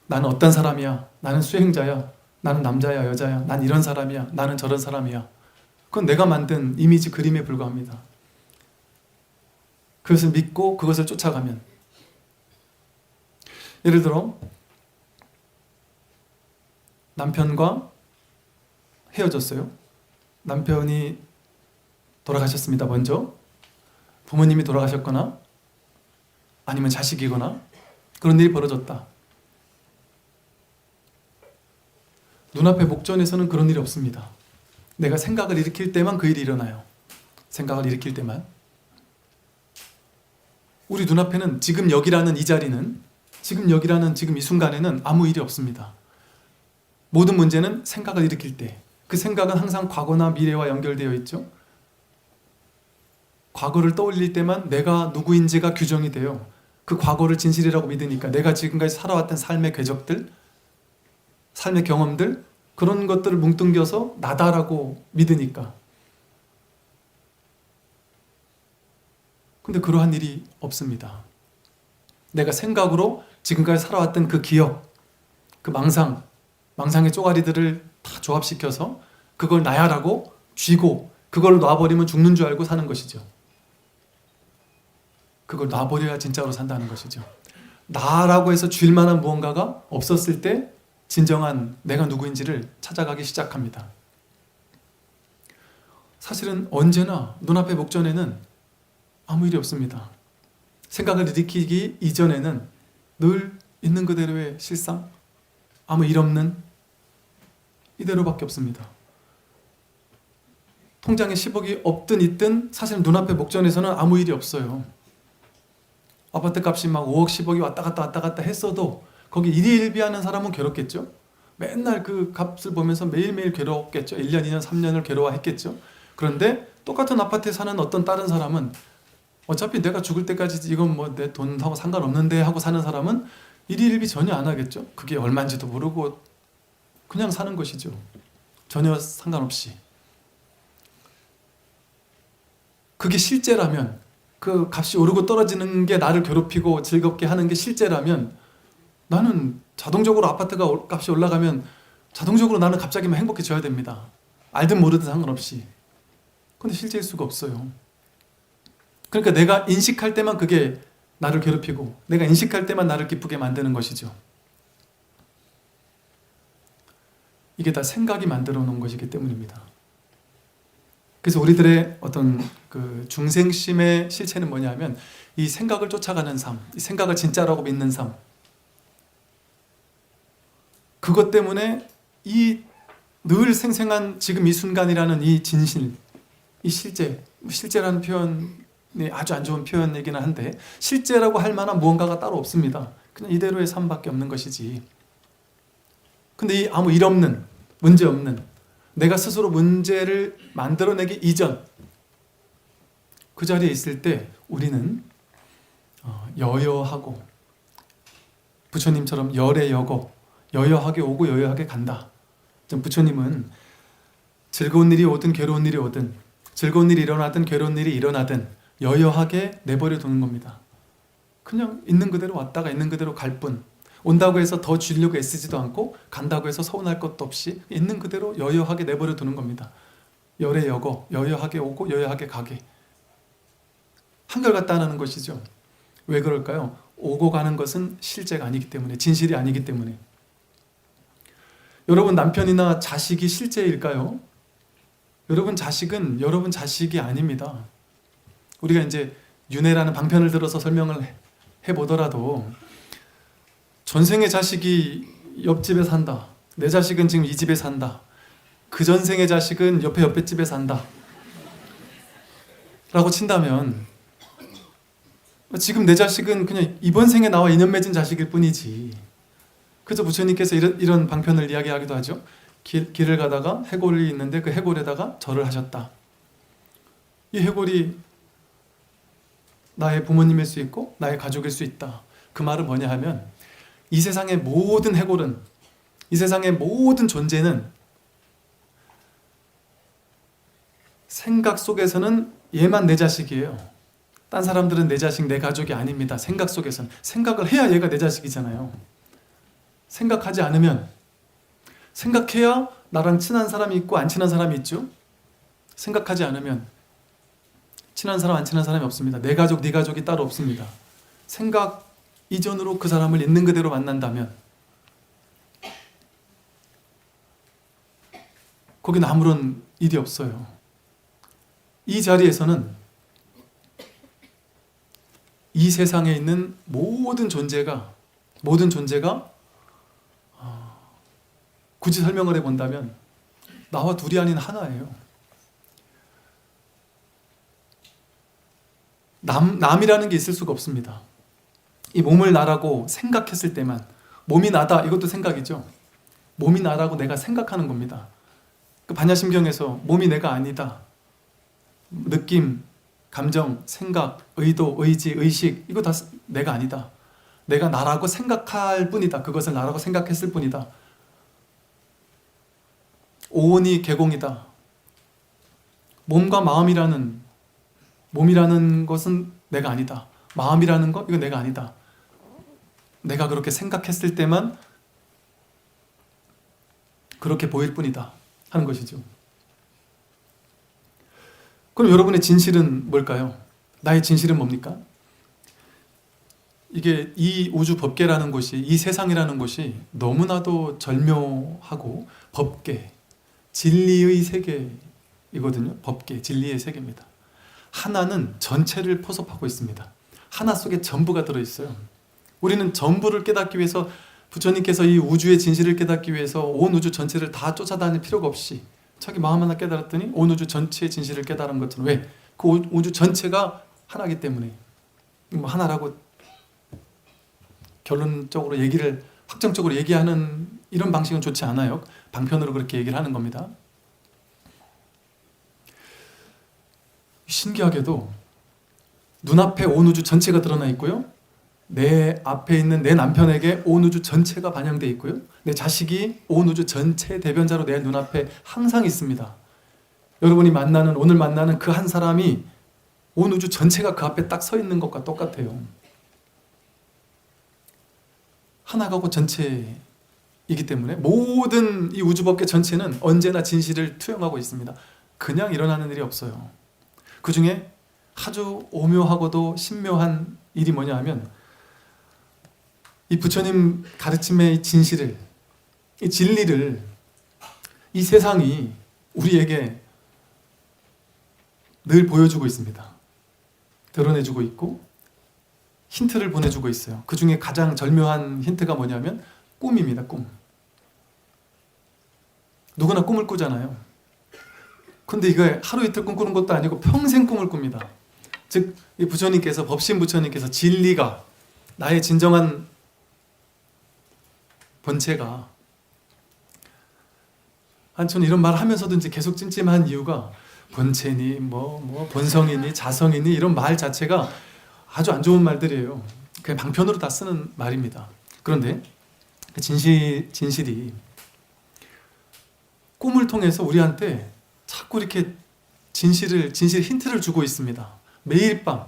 나는 어떤 사람이야, 나는 수행자야, 나는 남자야 여자야, 난 이런 사람이야, 나는 저런 사람이야. 그건 내가 만든 이미지 그림에 불과합니다. 그것을 믿고 그것을 쫓아가면, 예를 들어 남편과 헤어졌어요. 남편이 돌아가셨습니다. 먼저 부모님이 돌아가셨거나 아니면 자식이거나 그런 일이 벌어졌다. 눈앞의 목전에서는 그런 일이 없습니다. 내가 생각을 일으킬 때만 그 일이 일어나요. 생각을 일으킬 때만. 우리 눈앞에는 지금 여기라는 이 자리는, 지금 여기라는 지금 이 순간에는 아무 일이 없습니다. 모든 문제는 생각을 일으킬 때, 그 생각은 항상 과거나 미래와 연결되어 있죠. 과거를 떠올릴 때만 내가 누구인지가 규정이 돼요. 그 과거를 진실이라고 믿으니까 내가 지금까지 살아왔던 삶의 궤적들, 삶의 경험들, 그런 것들을 뭉뚱겨서 나다라고 믿으니까. 근데 그러한 일이 없습니다. 내가 생각으로 지금까지 살아왔던 그 기억, 그 망상의 쪼가리들을 다 조합시켜서 그걸 나야라고 쥐고 그걸 놔버리면 죽는 줄 알고 사는 것이죠. 그걸 놔버려야 진짜로 산다는 것이죠. 나라고 해서 쥘 만한 무언가가 없었을 때 진정한 내가 누구인지를 찾아가기 시작합니다. 사실은 언제나 눈앞의 목전에는 아무 일이 없습니다. 생각을 일으키기 이전에는 늘 있는 그대로의 실상, 아무 일 없는 이대로밖에 없습니다. 통장에 10억이 없든 있든 사실 눈앞의 목전에서는 아무 일이 없어요. 아파트 값이 막 5억 10억이 왔다 갔다 했어도 거기 일희일비하는 사람은 괴롭겠죠. 맨날 그 값을 보면서 매일매일 괴롭겠죠. 1년, 2년, 3년을 괴로워했겠죠. 그런데 똑같은 아파트에 사는 어떤 다른 사람은 어차피 내가 죽을 때까지 이건 뭐 내 돈하고 상관없는데 하고 사는 사람은 일희일비 전혀 안 하겠죠. 그게 얼마인지도 모르고 그냥 사는 것이죠. 전혀 상관없이. 그게 실제라면, 그 값이 오르고 떨어지는 게 나를 괴롭히고 즐겁게 하는 게 실제라면 나는 자동적으로 아파트가 값이 올라가면 자동적으로 나는 갑자기 막 행복해져야 됩니다. 알든 모르든 상관없이. 근데 실제일 수가 없어요. 그러니까 내가 인식할 때만 그게 나를 괴롭히고 내가 인식할 때만 나를 기쁘게 만드는 것이죠. 이게 다 생각이 만들어 놓은 것이기 때문입니다. 그래서 우리들의 어떤 그 중생심의 실체는 뭐냐면 이 생각을 쫓아가는 삶, 이 생각을 진짜라고 믿는 삶. 그것 때문에 이 늘 생생한 지금 이 순간이라는 이 진실, 이 실제라는 표현이 아주 안 좋은 표현이기는 한데 실제라고 할 만한 무언가가 따로 없습니다. 그냥 이대로의 삶밖에 없는 것이지. 근데 이 아무 일 없는, 문제 없는, 내가 스스로 문제를 만들어내기 이전 그 자리에 있을 때 우리는 여여하고 부처님처럼 열에 여고 여여하게 오고 여여하게 간다. 부처님은 즐거운 일이 오든 괴로운 일이 오든 즐거운 일이 일어나든 괴로운 일이 일어나든 여여하게 내버려 두는 겁니다. 그냥 있는 그대로 왔다가 있는 그대로 갈 뿐. 온다고 해서 더 주려고 애쓰지도 않고 간다고 해서 서운할 것도 없이 있는 그대로 여여하게 내버려 두는 겁니다. 열에 여고 여여하게 오고 여여하게 가게. 한결같다 하는 것이죠. 왜 그럴까요? 오고 가는 것은 실제가 아니기 때문에, 진실이 아니기 때문에. 여러분 남편이나 자식이 실제일까요? 여러분 자식은 여러분 자식이 아닙니다. 우리가 이제 윤회라는 방편을 들어서 설명을 해보더라도 전생의 자식이 옆집에 산다, 내 자식은 지금 이 집에 산다, 그 전생의 자식은 옆에 집에 산다 라고 친다면 지금 내 자식은 그냥 이번 생에 나와 인연 맺은 자식일 뿐이지. 그래서 부처님께서 이런 방편을 이야기하기도 하죠. 길을 가다가 해골이 있는데 그 해골에다가 절을 하셨다. 이 해골이 나의 부모님일 수 있고 나의 가족일 수 있다. 그 말은 뭐냐 하면 이 세상의 모든 해골은, 이 세상의 모든 존재는 생각 속에서는 얘만 내 자식이에요. 딴 사람들은 내 자식, 내 가족이 아닙니다. 생각 속에서는. 생각을 해야 얘가 내 자식이잖아요. 생각하지 않으면, 생각해야 나랑 친한 사람이 있고 안 친한 사람이 있죠. 생각하지 않으면 친한 사람 안 친한 사람이 없습니다. 내 가족 네 가족이 따로 없습니다. 생각 이전으로 그 사람을 있는 그대로 만난다면 거기는 아무런 일이 없어요. 이 자리에서는 이 세상에 있는 모든 존재가 굳이 설명을 해본다면 나와 둘이 아닌 하나예요. 남이라는 게 있을 수가 없습니다. 이 몸을 나라고 생각했을 때만, 몸이 나다 이것도 생각이죠. 몸이 나라고 내가 생각하는 겁니다. 그 반야심경에서 몸이 내가 아니다, 느낌, 감정, 생각, 의도, 의지, 의식 이거 다 내가 아니다, 내가 나라고 생각할 뿐이다, 그것을 나라고 생각했을 뿐이다, 오온이 개공이다, 몸과 몸이라는 것은 내가 아니다, 마음이라는 것 이거 내가 아니다, 내가 그렇게 생각했을 때만 그렇게 보일 뿐이다 하는 것이죠. 그럼 여러분의 진실은 뭘까요? 나의 진실은 뭡니까? 이게 이 우주 법계라는 곳이, 이 세상이라는 곳이 너무나도 절묘하고 법계, 진리의 세계이거든요. 법계, 진리의 세계입니다. 하나는 전체를 포섭하고 있습니다. 하나 속에 전부가 들어있어요. 우리는 전부를 깨닫기 위해서, 부처님께서 이 우주의 진실을 깨닫기 위해서 온 우주 전체를 다 쫓아다닐 필요가 없이 자기 마음 하나 깨달았더니 온 우주 전체의 진실을 깨달은 것처럼. 왜? 그 우주 전체가 하나이기 때문에. 뭐 하나라고 결론적으로 확정적으로 얘기하는 이런 방식은 좋지 않아요. 방편으로 그렇게 얘기를 하는 겁니다. 신기하게도 눈앞에 온 우주 전체가 드러나 있고요, 내 앞에 있는 내 남편에게 온 우주 전체가 반영되어 있고요, 내 자식이 온 우주 전체 대변자로 내 눈앞에 항상 있습니다. 여러분이 오늘 만나는 그 한 사람이 온 우주 전체가 그 앞에 딱 서 있는 것과 똑같아요. 하나가 곧 전체이기 때문에 모든 이 우주법계 전체는 언제나 진실을 투영하고 있습니다. 그냥 일어나는 일이 없어요. 그 중에 아주 오묘하고도 신묘한 일이 뭐냐 하면, 이 부처님 가르침의 진실을, 이 진리를 이 세상이 우리에게 늘 보여주고 있습니다. 드러내주고 있고 힌트를 보내주고 있어요. 그 중에 가장 절묘한 힌트가 뭐냐면 꿈입니다. 꿈. 누구나 꿈을 꾸잖아요. 근데 이거 하루 이틀 꿈꾸는 것도 아니고 평생 꿈을 꿉니다. 즉, 이 부처님께서, 법신 부처님께서 진리가, 나의 진정한 본체가, 저는 이런 말을 하면서도 이제 계속 찜찜한 이유가, 본체니 본성이니 자성이니 이런 말 자체가 아주 안 좋은 말들이에요. 그냥 방편으로 다 쓰는 말입니다. 그런데 그 진실이 꿈을 통해서 우리한테 자꾸 이렇게 진실 힌트를 주고 있습니다. 매일 밤,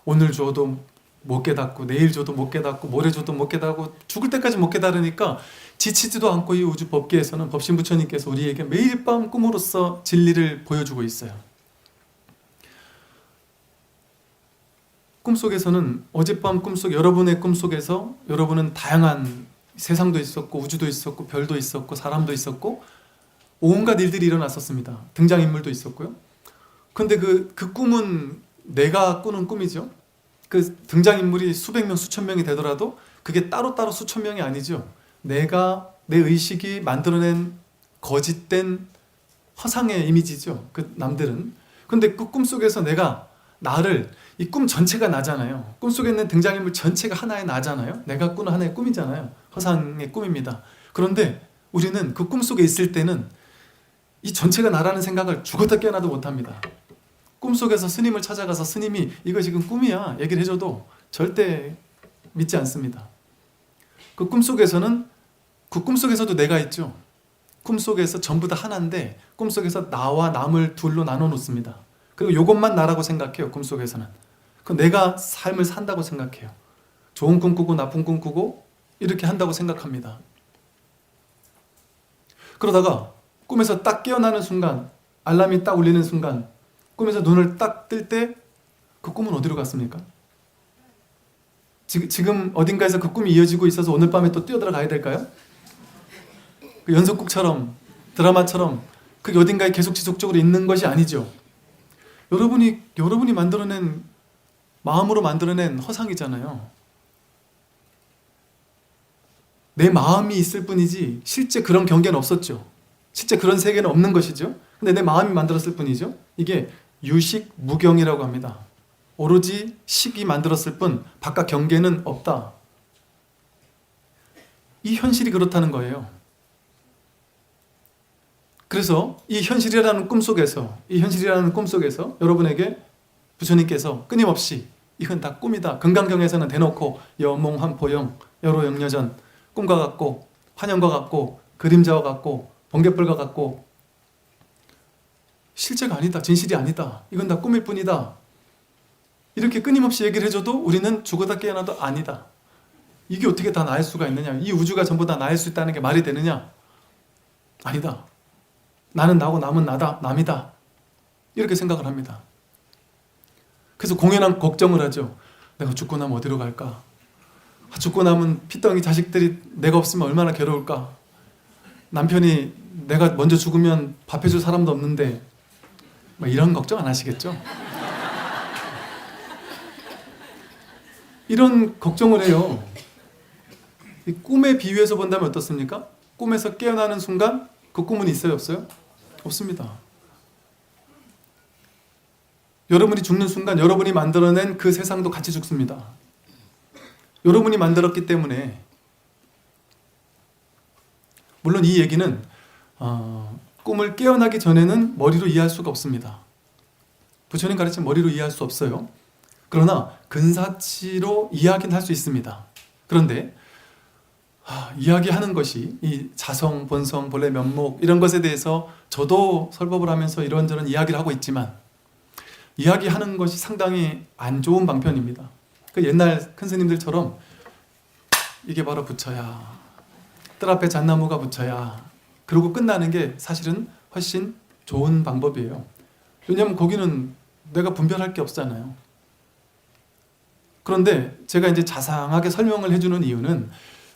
오늘 줘도 못 깨닫고, 내일 줘도 못 깨닫고, 모레 줘도 못 깨닫고, 죽을 때까지 못 깨달으니까 지치지도 않고 이 우주 법계에서는 법신 부처님께서 우리에게 매일 밤 꿈으로써 진리를 보여주고 있어요. 꿈속에서는 어젯밤 꿈속 여러분의 꿈속에서 여러분은 다양한 세상도 있었고 우주도 있었고 별도 있었고 사람도 있었고 온갖 일들이 일어났었습니다. 등장인물도 있었고요. 근데 그 꿈은 내가 꾸는 꿈이죠. 그 등장인물이 수백 명, 수천 명이 되더라도 그게 따로따로 수천 명이 아니죠. 내가 내 의식이 만들어낸 거짓된 허상의 이미지죠. 그 남들은. 근데 그 꿈속에서 내가 나를 이 꿈 전체가 나잖아요. 꿈속에 있는 등장인물 전체가 하나의 나잖아요. 내가 꾸는 하나의 꿈이잖아요. 허상의 꿈입니다. 그런데 우리는 그 꿈속에 있을 때는 이 전체가 나라는 생각을 죽었다 깨어나도 못합니다. 꿈속에서 스님을 찾아가서 스님이 이거 지금 꿈이야 얘기를 해줘도 절대 믿지 않습니다. 그 꿈속에서는 그 꿈속에서도 내가 있죠. 꿈속에서 전부 다 하나인데 꿈속에서 나와 남을 둘로 나눠 놓습니다. 그리고 이것만 나라고 생각해요. 꿈속에서는. 그 내가 삶을 산다고 생각해요. 좋은 꿈 꾸고 나쁜 꿈 꾸고 이렇게 한다고 생각합니다. 그러다가 꿈에서 딱 깨어나는 순간, 알람이 딱 울리는 순간, 꿈에서 눈을 딱 뜰 때 그 꿈은 어디로 갔습니까? 지금 어딘가에서 그 꿈이 이어지고 있어서 오늘 밤에 또 뛰어들어가야 될까요? 그 연속극처럼, 드라마처럼 그게 어딘가에 계속 지속적으로 있는 것이 아니죠. 여러분이 만들어낸, 마음으로 만들어낸 허상이잖아요. 내 마음이 있을 뿐이지 실제 그런 경계는 없었죠. 실제 그런 세계는 없는 것이죠. 근데 내 마음이 만들었을 뿐이죠. 이게 유식무경이라고 합니다. 오로지 식이 만들었을 뿐 바깥 경계는 없다. 이 현실이 그렇다는 거예요. 그래서 이 현실이라는 꿈속에서 여러분에게 부처님께서 끊임없이 이건 다 꿈이다. 금강경에서는 대놓고 여몽환포영, 여로영여전, 꿈과 같고 환영과 같고 그림자와 같고 번갯불과 같고 실제가 아니다. 진실이 아니다. 이건 다 꿈일 뿐이다. 이렇게 끊임없이 얘기를 해줘도 우리는 죽어다 깨어나도 아니다. 이게 어떻게 다 나일 수가 있느냐. 이 우주가 전부 다 나일 수 있다는 게 말이 되느냐. 아니다. 나는 나고 남은 나다. 남이다. 이렇게 생각을 합니다. 그래서 공연한 걱정을 하죠. 내가 죽고 나면 어디로 갈까? 죽고 나면 피덩이 자식들이 내가 없으면 얼마나 괴로울까? 남편이 내가 먼저 죽으면 밥 해줄 사람도 없는데 뭐 이런 걱정 안 하시겠죠? 이런 걱정을 해요. 이 꿈의 비유에서 본다면 어떻습니까? 꿈에서 깨어나는 순간 그 꿈은 있어요? 없어요? 없습니다. 여러분이 죽는 순간 여러분이 만들어낸 그 세상도 같이 죽습니다. 여러분이 만들었기 때문에. 물론 이 얘기는 꿈을 깨어나기 전에는 머리로 이해할 수가 없습니다. 부처님 가르친 머리로 이해할 수 없어요. 그러나 근사치로 이야기는 할 수 있습니다. 그런데 이야기하는 것이 이 자성, 본성, 본래 면목 이런 것에 대해서 저도 설법을 하면서 이런저런 이야기를 하고 있지만 이야기하는 것이 상당히 안 좋은 방편입니다. 그 옛날 큰 스님들처럼 이게 바로 부처야, 뜰 앞에 잣나무가 부처야 그러고 끝나는 게 사실은 훨씬 좋은 방법이에요. 왜냐하면 거기는 내가 분별할 게 없잖아요. 그런데 제가 이제 자상하게 설명을 해주는 이유는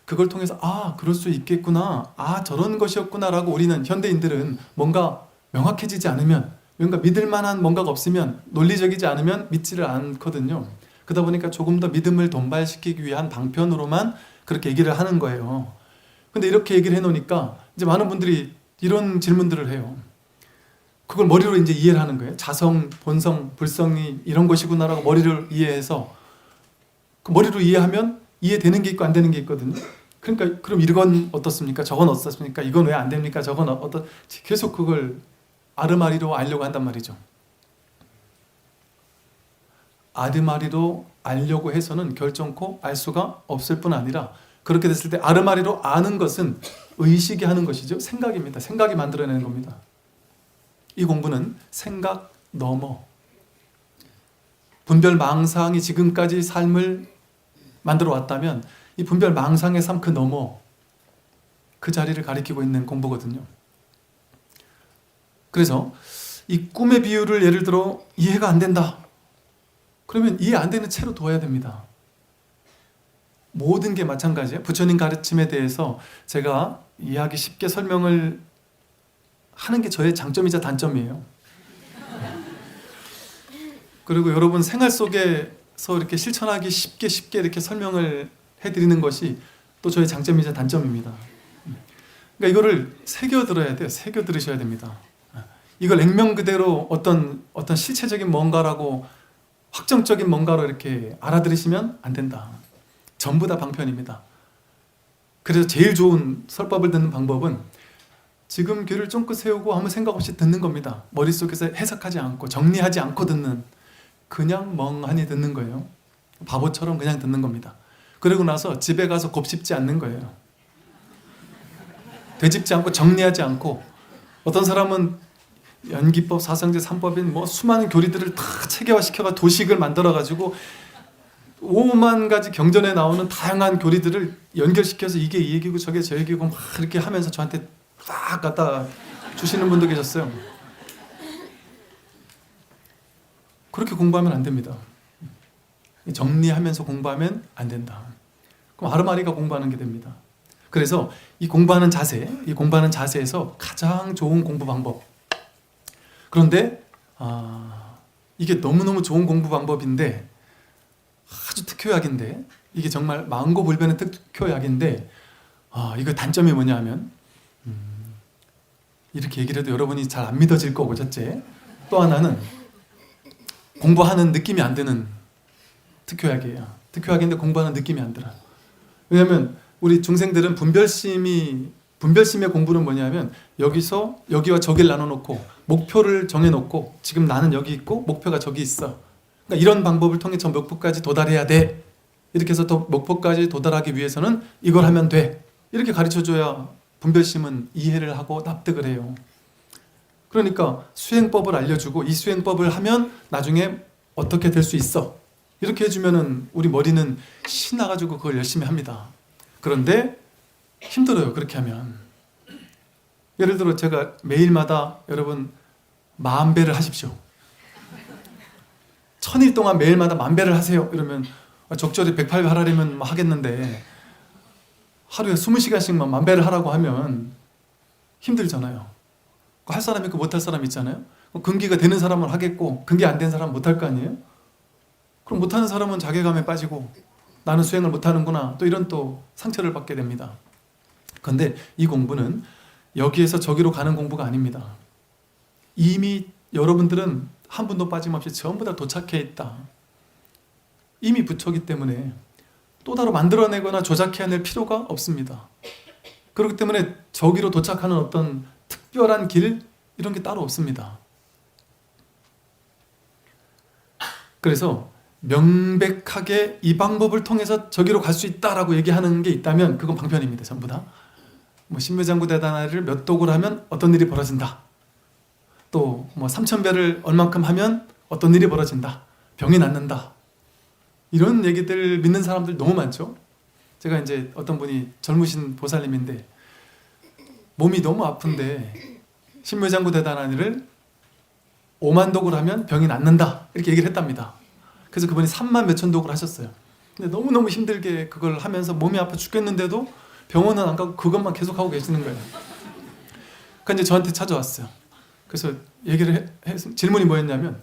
그걸 통해서 그럴 수 있겠구나, 저런 것이었구나 라고 우리는 현대인들은 뭔가 명확해지지 않으면, 뭔가 믿을 만한 뭔가가 없으면, 논리적이지 않으면 믿지를 않거든요. 그러다 보니까 조금 더 믿음을 돈발시키기 위한 방편으로만 그렇게 얘기를 하는 거예요. 근데 이렇게 얘기를 해놓으니까 이제 많은 분들이 이런 질문들을 해요. 그걸 머리로 이제 이해를 하는 거예요. 자성, 본성, 불성이 이런 것이구나라고 머리를 이해해서 그 머리로 이해하면 이해되는 게 있고 안 되는 게 있거든요. 그러니까 그럼 이건 어떻습니까? 저건 어떻습니까? 이건 왜 안 됩니까? 저건 계속 그걸 아르마리로 알려고 한단 말이죠. 아르마리로 알려고 해서는 결정코 알 수가 없을 뿐 아니라 그렇게 됐을 때 아르마리로 아는 것은 의식이 하는 것이죠. 생각입니다. 생각이 만들어내는 겁니다. 이 공부는 생각 넘어 분별망상이 지금까지 삶을 만들어 왔다면 이 분별망상의 삶 그 넘어 그 자리를 가리키고 있는 공부거든요. 그래서 이 꿈의 비유를 예를 들어 이해가 안 된다. 그러면 이해 안 되는 채로 둬야 됩니다. 모든 게 마찬가지예요. 부처님 가르침에 대해서 제가 이해하기 쉽게 설명을 하는 게 저의 장점이자 단점이에요. 그리고 여러분 생활 속에서 이렇게 실천하기 쉽게 이렇게 설명을 해드리는 것이 또 저의 장점이자 단점입니다. 그러니까 이거를 새겨 들어야 돼요. 새겨 들으셔야 됩니다. 이걸 액면 그대로 어떤 실체적인 뭔가라고 확정적인 뭔가로 이렇게 알아들으시면 안 된다. 전부 다 방편입니다. 그래서 제일 좋은 설법을 듣는 방법은 지금 귀를 쫑긋 세우고 아무 생각 없이 듣는 겁니다. 머릿속에서 해석하지 않고 정리하지 않고 듣는, 그냥 멍하니 듣는 거예요. 바보처럼 그냥 듣는 겁니다. 그러고 나서 집에 가서 곱씹지 않는 거예요. 되짚지 않고 정리하지 않고, 어떤 사람은 연기법, 사상제, 삼법인 뭐 수많은 교리들을 다 체계화시켜가 도식을 만들어가지고 5만 가지 경전에 나오는 다양한 교리들을 연결시켜서 이게 이 얘기고 저게 저 얘기고 막 이렇게 하면서 저한테 딱 갖다 주시는 분도 계셨어요. 그렇게 공부하면 안 됩니다. 정리하면서 공부하면 안 된다. 그럼 아르마리가 공부하는 게 됩니다. 그래서 이 공부하는 자세에서 가장 좋은 공부 방법. 그런데 이게 너무너무 좋은 공부 방법인데, 아주 특효약인데, 이게 정말 만고불변의 특효약인데, 이거 단점이 뭐냐 하면 이렇게 얘기를 해도 여러분이 잘 안 믿어질 거고, 첫째. 또 하나는 공부하는 느낌이 안 드는 특효약이에요. 특효약인데 공부하는 느낌이 안 들어요. 왜냐하면 우리 중생들은 분별심의 공부는 뭐냐면, 여기서 여기와 저기를 나눠놓고 목표를 정해놓고, 지금 나는 여기 있고 목표가 저기 있어. 그러니까 이런 방법을 통해 저 목표까지 도달해야 돼. 이렇게 해서 더 목표까지 도달하기 위해서는 이걸 하면 돼. 이렇게 가르쳐줘야 분별심은 이해를 하고 납득을 해요. 그러니까 수행법을 알려주고, 이 수행법을 하면 나중에 어떻게 될 수 있어. 이렇게 해주면은 우리 머리는 신나가지고 그걸 열심히 합니다. 그런데 힘들어요, 그렇게 하면. 예를 들어 제가 매일마다 여러분 10,000배를 하십시오. 1000일 동안 매일마다 10,000배를 하세요. 이러면 적절히 108배 하라면 하겠는데, 하루에 20시간씩만 10,000배를 하라고 하면 힘들잖아요. 할 사람 있고 못할 사람 있잖아요. 근기가 되는 사람은 하겠고, 근기 안 된 사람은 못할 거 아니에요? 그럼 못하는 사람은 자괴감에 빠지고, 나는 수행을 못하는구나, 또 이런 또 상처를 받게 됩니다. 그런데 이 공부는 여기에서 저기로 가는 공부가 아닙니다. 이미 여러분들은 한 분도 빠짐없이 전부 다 도착해 있다. 이미 부처기 때문에 또 따로 만들어내거나 조작해낼 필요가 없습니다. 그렇기 때문에 저기로 도착하는 어떤 특별한 길, 이런 게 따로 없습니다. 그래서 명백하게 이 방법을 통해서 저기로 갈 수 있다라고 얘기하는 게 있다면 그건 방편입니다. 전부 다. 뭐 신묘장구 대단화를 몇 독을 하면 어떤 일이 벌어진다. 또 뭐 3,000배를 얼만큼 하면 어떤 일이 벌어진다. 병이 낫는다. 이런 얘기들 믿는 사람들 너무 많죠. 제가 이제 어떤 분이 젊으신 보살님인데 몸이 너무 아픈데 신묘장구 대단화를 5만 독을 하면 병이 낫는다. 이렇게 얘기를 했답니다. 그래서 그분이 3만 몇천 독을 하셨어요. 근데 너무너무 힘들게 그걸 하면서 몸이 아파 죽겠는데도 병원은 안 가고 그것만 계속하고 계시는 거예요. 그러니까 이제 저한테 찾아왔어요. 그래서 얘기를 질문이 뭐였냐면,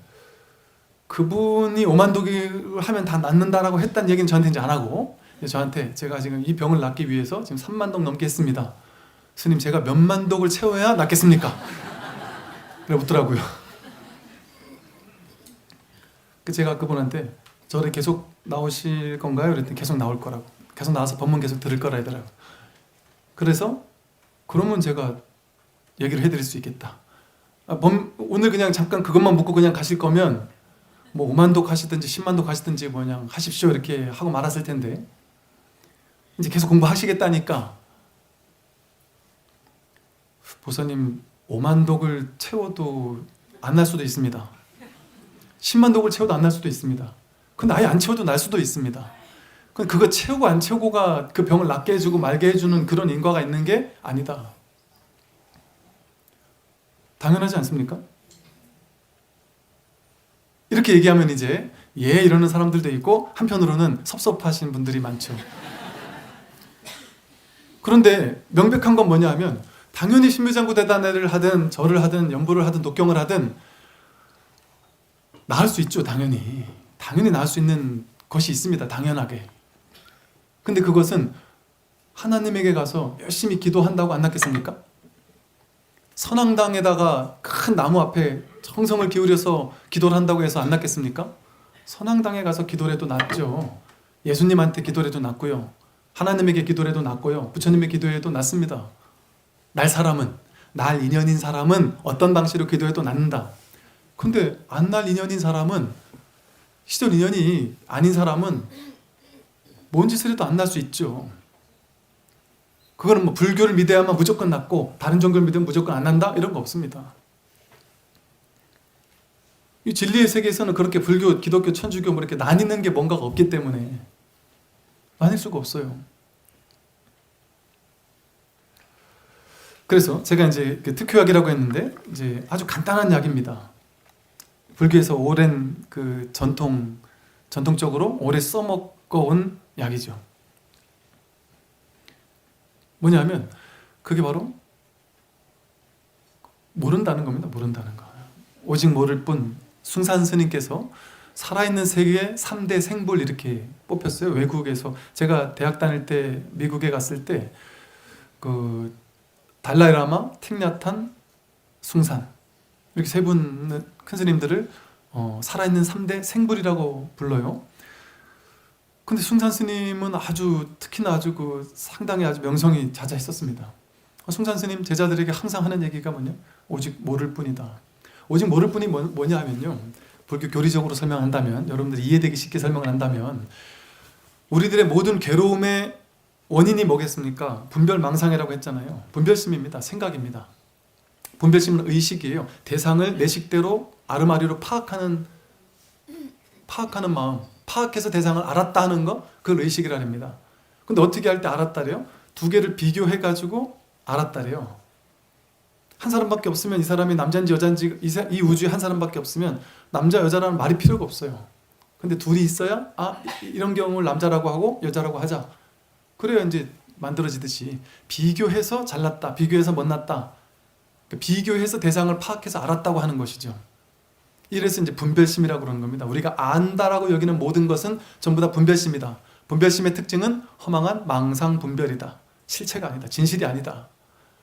그분이 5만 독을 하면 다 낫는다라고 했다는 얘기는 저한테 이제 안 하고, 저한테 제가 지금 이 병을 낫기 위해서 지금 3만 독 넘게 했습니다. 스님, 제가 몇만 독을 채워야 낫겠습니까? 그래 묻더라고요. 제가 그분한테 절에 계속 나오실 건가요? 그랬더니 계속 나올 거라고. 계속 나와서 법문 계속 들을 거라 하더라고요. 그래서 그러면 제가 얘기를 해드릴 수 있겠다. 오늘 그냥 잠깐 그것만 묻고 그냥 가실 거면 뭐 5만 독 하시든지 10만 독 하시든지 그냥 하십시오 이렇게 하고 말았을 텐데, 이제 계속 공부하시겠다니까 보사님 5만 독을 채워도 안 날 수도 있습니다. 10만 독을 채워도 안 날 수도 있습니다. 근데 아예 안 채워도 날 수도 있습니다. 그거 채우고 안 채우고가 그 병을 낫게 해주고 말게 해주는 그런 인과가 있는 게 아니다. 당연하지 않습니까? 이렇게 얘기하면 이제 예 이러는 사람들도 있고 한편으로는 섭섭하신 분들이 많죠. 그런데 명백한 건 뭐냐 하면 당연히 신묘장구 대단회를 하든 절을 하든 연부를 하든 독경을 하든 나을 수 있죠. 당연히 나을 수 있는 것이 있습니다. 당연하게. 근데 그것은 하나님에게 가서 열심히 기도한다고 안 낫겠습니까? 선앙당에다가 큰 나무 앞에 정성을 기울여서 기도를 한다고 해서 안 낫겠습니까? 선앙당에 가서 기도를 해도 낫죠. 예수님한테 기도를 해도 낫고요. 하나님에게 기도를 해도 낫고요. 부처님의 기도해도 낫습니다. 날 인연인 사람은 어떤 방식으로 기도해도 낫는다. 근데 안 날 인연인 사람은, 시절 인연이 아닌 사람은 뭔 짓을 해도 안 날 수 있죠. 그거는 뭐 불교를 믿어야만 무조건 낫고 다른 종교를 믿으면 무조건 안 난다? 이런 거 없습니다. 이 진리의 세계에서는 그렇게 불교, 기독교, 천주교 뭐 이렇게 나뉘는 게 뭔가가 없기 때문에 나뉠 수가 없어요. 그래서 제가 이제 특효약이라고 했는데 이제 아주 간단한 약입니다. 불교에서 오랜 그 전통적으로 오래 써먹어온 약이죠. 뭐냐면 그게 바로 모른다는 겁니다. 모른다는 거. 오직 모를 뿐. 숭산 스님께서 살아있는 세계의 3대 생불 이렇게 뽑혔어요. 외국에서. 제가 대학 다닐 때 미국에 갔을 때 그 달라이라마, 틱냐탄, 숭산 이렇게 세 분 큰 스님들을 살아있는 3대 생불이라고 불러요. 근데 숭산 스님은 특히나 상당히 아주 명성이 자자했었습니다. 숭산 스님 제자들에게 항상 하는 얘기가 뭐냐? 오직 모를 뿐이다. 오직 모를 뿐이 뭐냐 하면요. 불교 교리적으로 설명한다면, 여러분들이 이해되기 쉽게 설명을 한다면, 우리들의 모든 괴로움의 원인이 뭐겠습니까? 분별망상이라고 했잖아요. 분별심입니다. 생각입니다. 분별심은 의식이에요. 대상을 내 식대로 아르마리로 파악하는 마음. 파악해서 대상을 알았다 하는 거, 그걸 의식이라 합니다. 근데 어떻게 할 때 알았다래요? 두 개를 비교해가지고 알았다래요. 한 사람밖에 없으면 이 사람이 남자인지 여자인지, 이 우주에 한 사람밖에 없으면 남자 여자라는 말이 필요가 없어요. 근데 둘이 있어야 이런 경우를 남자라고 하고 여자라고 하자. 그래야 이제 만들어지듯이 비교해서 잘났다, 비교해서 못났다, 비교해서 대상을 파악해서 알았다고 하는 것이죠. 이래서 이제 분별심이라고 그러는 겁니다. 우리가 안다라고 여기는 모든 것은 전부 다 분별심이다. 분별심의 특징은 허망한 망상 분별이다. 실체가 아니다. 진실이 아니다.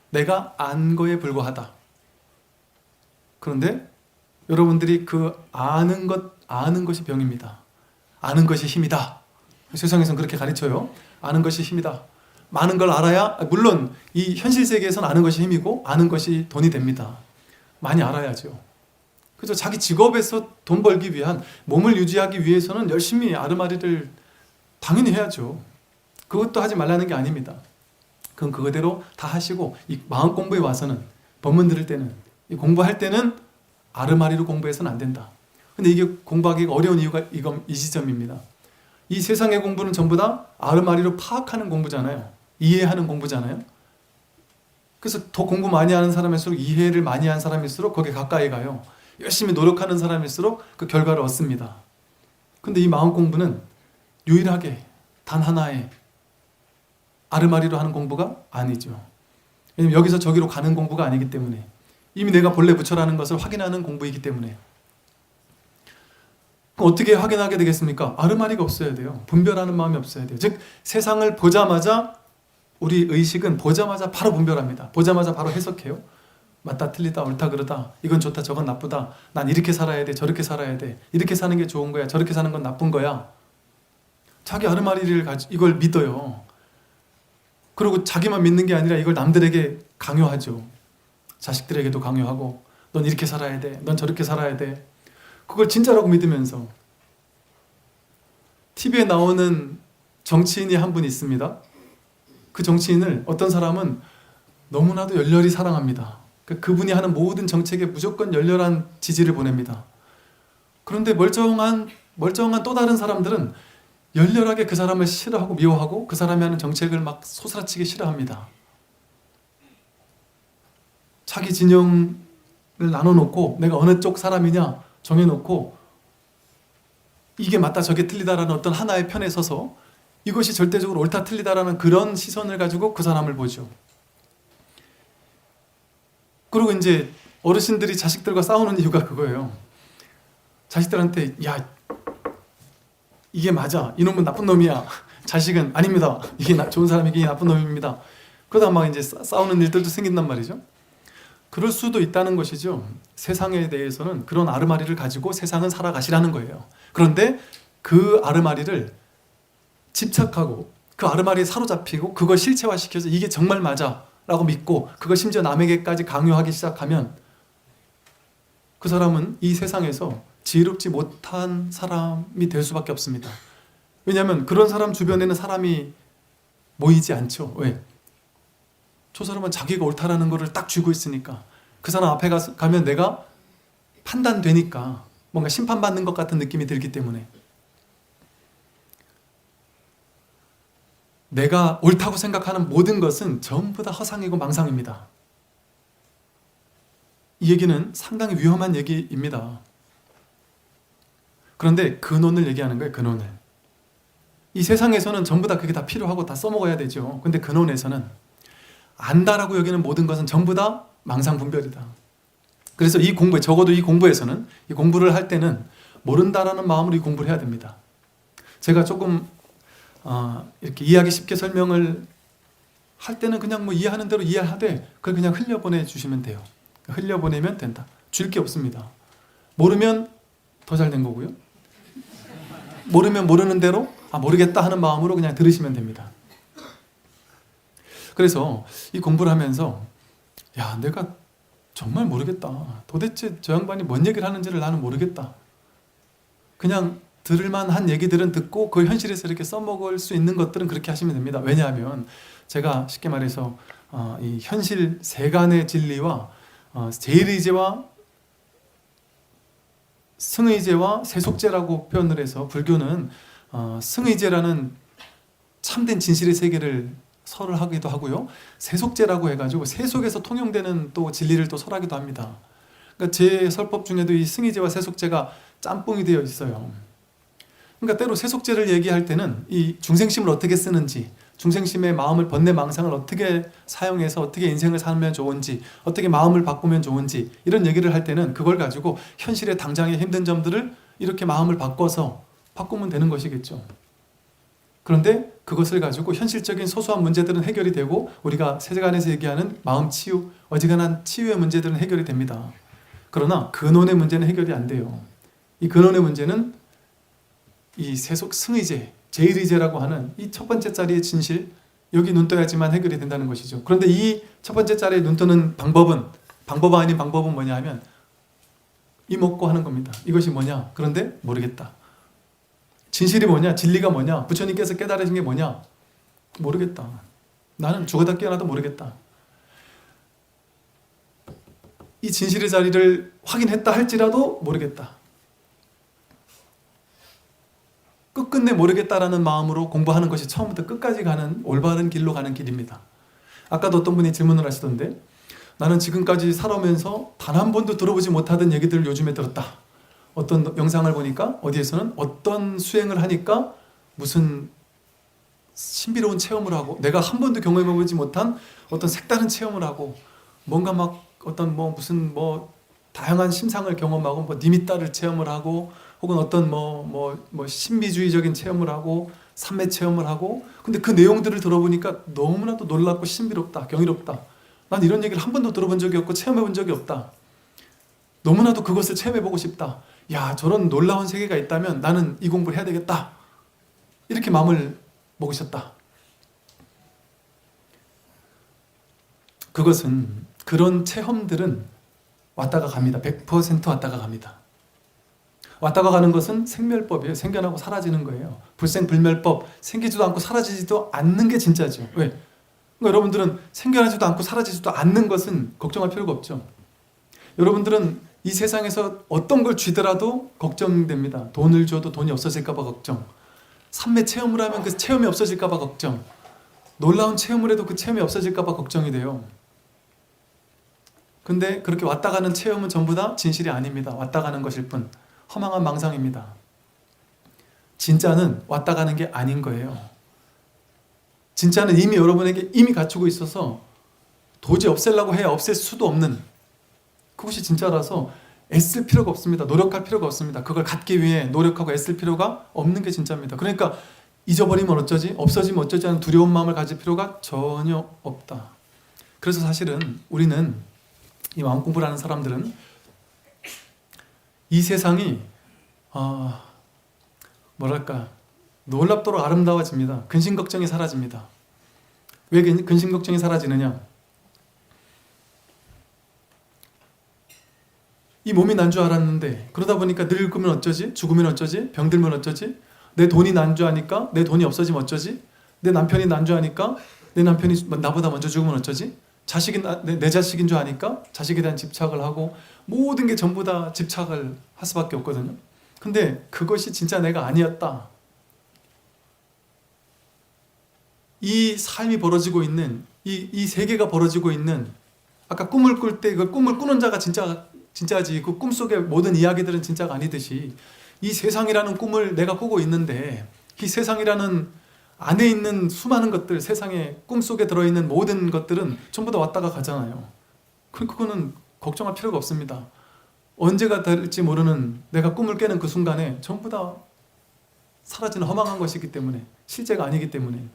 내가 안 거에 불과하다. 그런데 여러분들이 그 아는 것이 병입니다. 아는 것이 힘이다. 세상에서는 그렇게 가르쳐요. 아는 것이 힘이다. 많은 걸 알아야, 물론 이 현실 세계에서는 아는 것이 힘이고 아는 것이 돈이 됩니다. 많이 알아야죠. 그래서 자기 직업에서 돈 벌기 위한, 몸을 유지하기 위해서는 열심히 아르마리를 당연히 해야죠. 그것도 하지 말라는 게 아닙니다. 그건 그거대로 다 하시고, 이 마음 공부에 와서는, 법문 들을 때는, 이 공부할 때는 아르마리로 공부해서는 안 된다. 근데 이게 공부하기가 어려운 이유가 이 지점입니다. 이 세상의 공부는 전부 다 아르마리로 파악하는 공부잖아요. 이해하는 공부잖아요. 그래서 더 공부 많이 하는 사람일수록, 이해를 많이 하는 사람일수록 거기에 가까이 가요. 열심히 노력하는 사람일수록 그 결과를 얻습니다. 근데 이 마음 공부는 유일하게 단 하나의 아르마리로 하는 공부가 아니죠. 왜냐면 여기서 저기로 가는 공부가 아니기 때문에, 이미 내가 본래 부처라는 것을 확인하는 공부이기 때문에. 그럼 어떻게 확인하게 되겠습니까? 아르마리가 없어야 돼요. 분별하는 마음이 없어야 돼요. 즉 세상을 보자마자, 우리 의식은 보자마자 바로 분별합니다. 보자마자 바로 해석해요. 맞다, 틀리다, 옳다, 그러다, 이건 좋다, 저건 나쁘다, 난 이렇게 살아야 돼, 저렇게 살아야 돼, 이렇게 사는 게 좋은 거야, 저렇게 사는 건 나쁜 거야. 자기 아르마리를 이걸 믿어요. 그리고 자기만 믿는 게 아니라 이걸 남들에게 강요하죠. 자식들에게도 강요하고, 넌 이렇게 살아야 돼, 넌 저렇게 살아야 돼. 그걸 진짜라고 믿으면서. TV에 나오는 정치인이 한 분 있습니다. 그 정치인을 어떤 사람은 너무나도 열렬히 사랑합니다. 그분이 하는 모든 정책에 무조건 열렬한 지지를 보냅니다. 그런데 멀쩡한 또 다른 사람들은 열렬하게 그 사람을 싫어하고 미워하고 그 사람이 하는 정책을 막 소스라치게 싫어합니다. 자기 진영을 나눠놓고 내가 어느 쪽 사람이냐 정해놓고 이게 맞다 저게 틀리다라는 어떤 하나의 편에 서서 이것이 절대적으로 옳다 틀리다라는 그런 시선을 가지고 그 사람을 보죠. 그리고 이제 어르신들이 자식들과 싸우는 이유가 그거예요. 자식들한테 야 이게 맞아 이놈은 나쁜 놈이야, 자식은 아닙니다 이게 좋은 사람이 이게 나쁜 놈입니다. 그러다 막 이제 싸우는 일들도 생긴단 말이죠. 그럴 수도 있다는 것이죠. 세상에 대해서는 그런 아르마리를 가지고 세상은 살아가시라는 거예요. 그런데 그 아르마리를 집착하고 그 아르마리에 사로잡히고 그걸 실체화시켜서 이게 정말 맞아 라고 믿고 그걸 심지어 남에게까지 강요하기 시작하면 그 사람은 이 세상에서 지혜롭지 못한 사람이 될 수밖에 없습니다. 왜냐하면 그런 사람 주변에는 사람이 모이지 않죠. 왜? 저 사람은 자기가 옳다라는 것을 딱 쥐고 있으니까, 그 사람 앞에 가면 내가 판단되니까 뭔가 심판받는 것 같은 느낌이 들기 때문에 내가 옳다고 생각하는 모든 것은 전부 다 허상이고 망상입니다. 이 얘기는 상당히 위험한 얘기입니다. 그런데 근원을 얘기하는 거예요. 근원을. 이 세상에서는 전부 다 그게 다 필요하고 다 써먹어야 되죠. 근데 근원에서는 안다라고 여기는 모든 것은 전부 다 망상분별이다. 그래서 이 공부에, 적어도 이 공부에서는, 이 공부를 할 때는 모른다라는 마음으로 이 공부를 해야 됩니다. 제가 조금 이렇게 이해하기 쉽게 설명을 할 때는 그냥 뭐 이해하는 대로 이해하되 그걸 그냥 흘려보내 주시면 돼요. 흘려보내면 된다. 줄 게 없습니다. 모르면 더 잘 된 거고요. 모르면 모르는 대로 모르겠다 하는 마음으로 그냥 들으시면 됩니다. 그래서 이 공부를 하면서 야, 내가 정말 모르겠다. 도대체 저 양반이 뭔 얘기를 하는지를 나는 모르겠다. 그냥 들을만한 얘기들은 듣고 그 현실에서 이렇게 써먹을 수 있는 것들은 그렇게 하시면 됩니다. 왜냐하면 제가 쉽게 말해서 이 현실 세간의 진리와 제일의제와 승의제와 세속제라고 표현을 해서, 불교는 승의제라는 참된 진실의 세계를 설하기도 하고요, 세속제라고 해가지고 세속에서 통용되는 또 진리를 또 설하기도 합니다. 그러니까 제 설법 중에도 이 승의제와 세속제가 짬뽕이 되어 있어요. 그러니까 때로 세속제를 얘기할 때는 이 중생심을 어떻게 쓰는지, 중생심의 마음을 번뇌 망상을 어떻게 사용해서 어떻게 인생을 살면 좋은지, 어떻게 마음을 바꾸면 좋은지, 이런 얘기를 할 때는 그걸 가지고 현실의 당장의 힘든 점들을 이렇게 마음을 바꿔서 바꾸면 되는 것이겠죠. 그런데 그것을 가지고 현실적인 소소한 문제들은 해결이 되고 우리가 세간에서 얘기하는 마음 치유, 어지간한 치유의 문제들은 해결이 됩니다. 그러나 근원의 문제는 해결이 안 돼요. 이 근원의 문제는 이 세속 승의제, 제일의제라고 하는 이 첫 번째 자리의 진실, 여기 눈 떠야지만 해결이 된다는 것이죠. 그런데 이 첫 번째 자리에 눈 뜨는 방법 아닌 방법은 뭐냐 하면 이먹고 하는 겁니다. 이것이 뭐냐? 그런데 모르겠다. 진실이 뭐냐? 진리가 뭐냐? 부처님께서 깨달으신 게 뭐냐? 모르겠다. 나는 죽어다 깨어나도 모르겠다. 이 진실의 자리를 확인했다 할지라도 모르겠다. 끝끝내 모르겠다라는 마음으로 공부하는 것이 처음부터 끝까지 가는 올바른 길로 가는 길입니다. 아까도 어떤 분이 질문을 하시던데, 나는 지금까지 살아오면서 단 한 번도 들어보지 못하던 얘기들을 요즘에 들었다. 어떤 영상을 보니까 어디에서는 어떤 수행을 하니까 무슨 신비로운 체험을 하고, 내가 한 번도 경험해보지 못한 어떤 색다른 체험을 하고, 뭔가 막 어떤 무슨 다양한 심상을 경험하고, 니미따를 체험을 하고, 혹은 어떤 신비주의적인 체험을 하고, 삼매 체험을 하고, 근데 그 내용들을 들어보니까 너무나도 놀랍고 신비롭다, 경이롭다. 난 이런 얘기를 한 번도 들어본 적이 없고 체험해본 적이 없다. 너무나도 그것을 체험해보고 싶다. 야, 저런 놀라운 세계가 있다면 나는 이 공부를 해야 되겠다. 이렇게 마음을 먹으셨다. 그것은, 그런 체험들은 왔다가 갑니다. 100% 왔다가 갑니다. 왔다가 가는 것은 생멸법이에요. 생겨나고 사라지는 거예요. 불생불멸법, 생기지도 않고 사라지지도 않는 게 진짜죠. 왜? 그러니까 여러분들은 생겨나지도 않고 사라지지도 않는 것은 걱정할 필요가 없죠. 여러분들은 이 세상에서 어떤 걸 쥐더라도 걱정됩니다. 돈을 줘도 돈이 없어질까 봐 걱정, 삼매 체험을 하면 그 체험이 없어질까 봐 걱정, 놀라운 체험을 해도 그 체험이 없어질까 봐 걱정이 돼요. 근데 그렇게 왔다 가는 체험은 전부 다 진실이 아닙니다. 왔다 가는 것일 뿐, 허망한 망상입니다. 진짜는 왔다 가는 게 아닌 거예요. 진짜는 이미 여러분에게 이미 갖추고 있어서 도저히 없애려고 해야 없앨 수도 없는, 그것이 진짜라서 애쓸 필요가 없습니다. 노력할 필요가 없습니다. 그걸 갖기 위해 노력하고 애쓸 필요가 없는 게 진짜입니다. 그러니까 잊어버리면 어쩌지? 없어지면 어쩌지? 하는 두려운 마음을 가질 필요가 전혀 없다. 그래서 사실은 우리는, 이 마음 공부를 하는 사람들은 이 세상이 뭐랄까 놀랍도록 아름다워집니다. 근심 걱정이 사라집니다. 왜 근심 걱정이 사라지느냐? 이 몸이 난 줄 알았는데 그러다 보니까 늙으면 어쩌지? 죽으면 어쩌지? 병들면 어쩌지? 내 돈이 난 줄 아니까 내 돈이 없어지면 어쩌지? 내 남편이 난 줄 아니까 내 남편이 나보다 먼저 죽으면 어쩌지? 자식이 내 자식인 줄 아니까 자식에 대한 집착을 하고 모든 게 전부 다 집착을 할 수밖에 없거든요. 근데 그것이 진짜 내가 아니었다. 이 삶이 벌어지고 있는 이 세계가 벌어지고 있는, 아까 꿈을 꿀 때 그 꿈을 꾸는 자가 진짜지 그 꿈속의 모든 이야기들은 진짜가 아니듯이 이 세상이라는 꿈을 내가 꾸고 있는데 이 세상이라는 안에 있는 수많은 것들, 세상의 꿈속에 들어있는 모든 것들은 전부 다 왔다가 가잖아요. 그거는 걱정할 필요가 없습니다. 언제가 될지 모르는 내가 꿈을 깨는 그 순간에 전부 다 사라지는 허망한 것이기 때문에, 실제가 아니기 때문에,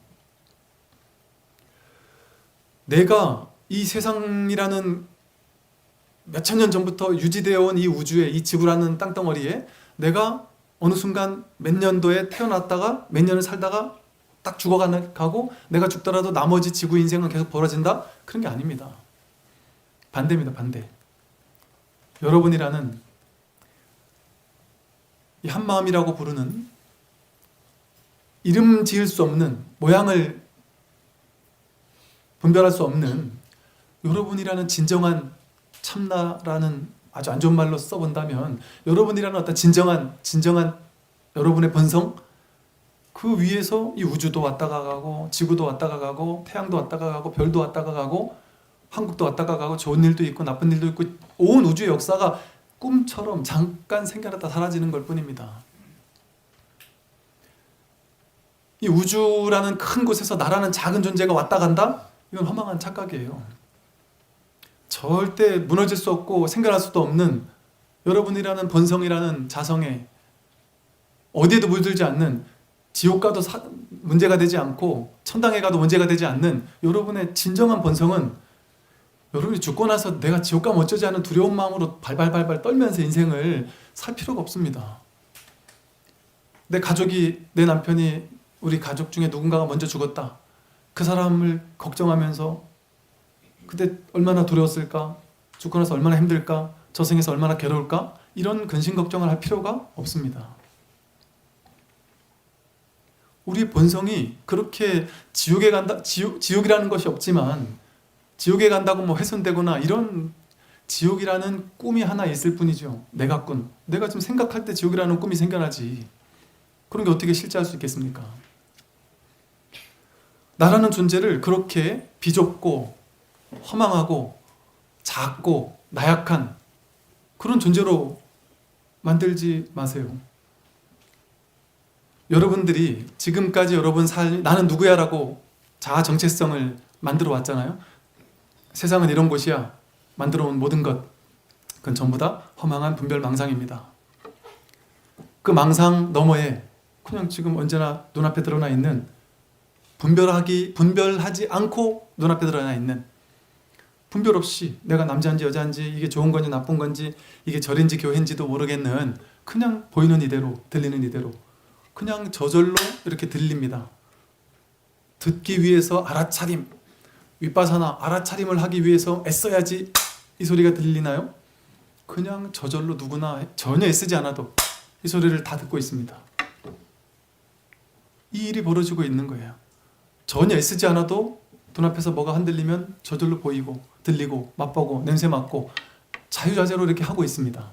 내가 이 세상이라는 몇천 년 전부터 유지되어 온 이 우주에, 이 지구라는 땅덩어리에 내가 어느 순간 몇 년도에 태어났다가 몇 년을 살다가 딱 죽어가고 내가 죽더라도 나머지 지구 인생은 계속 벌어진다? 그런 게 아닙니다. 반대입니다. 반대. 여러분이라는 이 한마음이라고 부르는, 이름 지을 수 없는, 모양을 분별할 수 없는 여러분이라는 진정한, 참나라는 아주 안 좋은 말로 써본다면 여러분이라는 어떤 진정한 여러분의 본성, 그 위에서 이 우주도 왔다가 가고 지구도 왔다가 가고 태양도 왔다가 가고 별도 왔다가 가고 한국도 왔다가 가고 좋은 일도 있고 나쁜 일도 있고 온 우주의 역사가 꿈처럼 잠깐 생겨났다 사라지는 걸 뿐입니다. 이 우주라는 큰 곳에서 나라는 작은 존재가 왔다 간다? 이건 허망한 착각이에요. 절대 무너질 수 없고 생겨날 수도 없는 여러분이라는 본성이라는 자성에 어디에도 물들지 않는, 지옥 가도 문제가 되지 않고 천당에 가도 문제가 되지 않는 여러분의 진정한 본성은, 여러분이 죽고 나서 내가 지옥 가면 어쩌지 하는 두려운 마음으로 발발발발 떨면서 인생을 살 필요가 없습니다. 내 가족이, 내 남편이, 우리 가족 중에 누군가가 먼저 죽었다. 그 사람을 걱정하면서 그때 얼마나 두려웠을까? 죽고 나서 얼마나 힘들까? 저승에서 얼마나 괴로울까? 이런 근심 걱정을 할 필요가 없습니다. 우리 본성이 그렇게 지옥에 간다, 지옥이라는 것이 없지만 지옥에 간다고 뭐 훼손되거나 이런, 지옥이라는 꿈이 하나 있을 뿐이죠. 내가 내가 좀 생각할 때 지옥이라는 꿈이 생겨나지. 그런 게 어떻게 실제할 수 있겠습니까? 나라는 존재를 그렇게 비좁고 허망하고 작고 나약한 그런 존재로 만들지 마세요. 여러분들이 지금까지 여러분 나는 누구야 라고 자아 정체성을 만들어 왔잖아요. 세상은 이런 곳이야. 만들어 온 모든 것, 그건 전부 다 허망한 분별망상입니다. 그 망상 너머에 그냥 지금 언제나 눈앞에 드러나 있는, 분별하지 않고 눈앞에 드러나 있는, 분별 없이 내가 남자인지 여자인지, 이게 좋은 건지 나쁜 건지, 이게 절인지 교회인지도 모르겠는, 그냥 보이는 이대로, 들리는 이대로 그냥 저절로 이렇게 들립니다. 듣기 위해서 알아차림, 윗바사나 알아차림을 하기 위해서 애써야지 이 소리가 들리나요? 그냥 저절로 누구나 전혀 애쓰지 않아도 이 소리를 다 듣고 있습니다. 이 일이 벌어지고 있는 거예요. 전혀 애쓰지 않아도 눈앞에서 뭐가 흔들리면 저절로 보이고 들리고 맛보고 냄새 맡고 자유자재로 이렇게 하고 있습니다.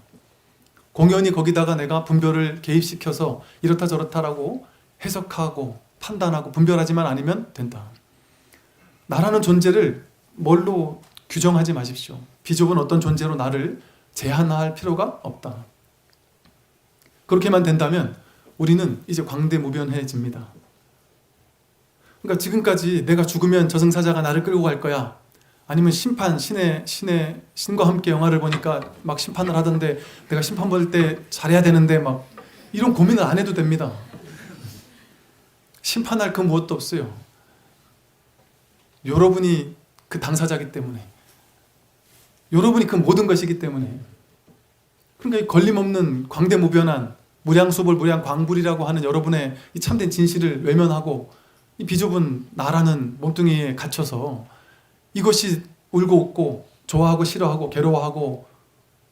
공연히 거기다가 내가 분별을 개입시켜서 이렇다 저렇다라고 해석하고 판단하고 분별하지만 않으면 된다. 나라는 존재를 뭘로 규정하지 마십시오. 비좁은 어떤 존재로 나를 제한할 필요가 없다. 그렇게만 된다면 우리는 이제 광대무변해집니다. 그러니까 지금까지 내가 죽으면 저승사자가 나를 끌고 갈 거야, 아니면 심판, 신과 함께 영화를 보니까 막 심판을 하던데 내가 심판 볼 때 잘해야 되는데 막 이런 고민을 안 해도 됩니다. 심판할 그 무엇도 없어요. 여러분이 그 당사자이기 때문에, 여러분이 그 모든 것이기 때문에. 그러니까 이 걸림없는 광대무변한 무량수볼 무량광불이라고 하는 여러분의 이 참된 진실을 외면하고 이 비좁은 나라는 몸뚱이에 갇혀서 이것이 울고 웃고 좋아하고 싫어하고 괴로워하고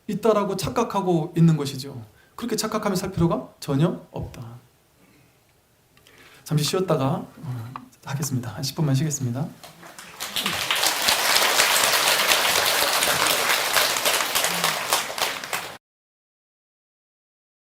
있다라고 착각하고 있는 것이죠. 그렇게 착각하며 살 필요가 전혀 없다. 잠시 쉬었다가 하겠습니다. 한 10분만 쉬겠습니다.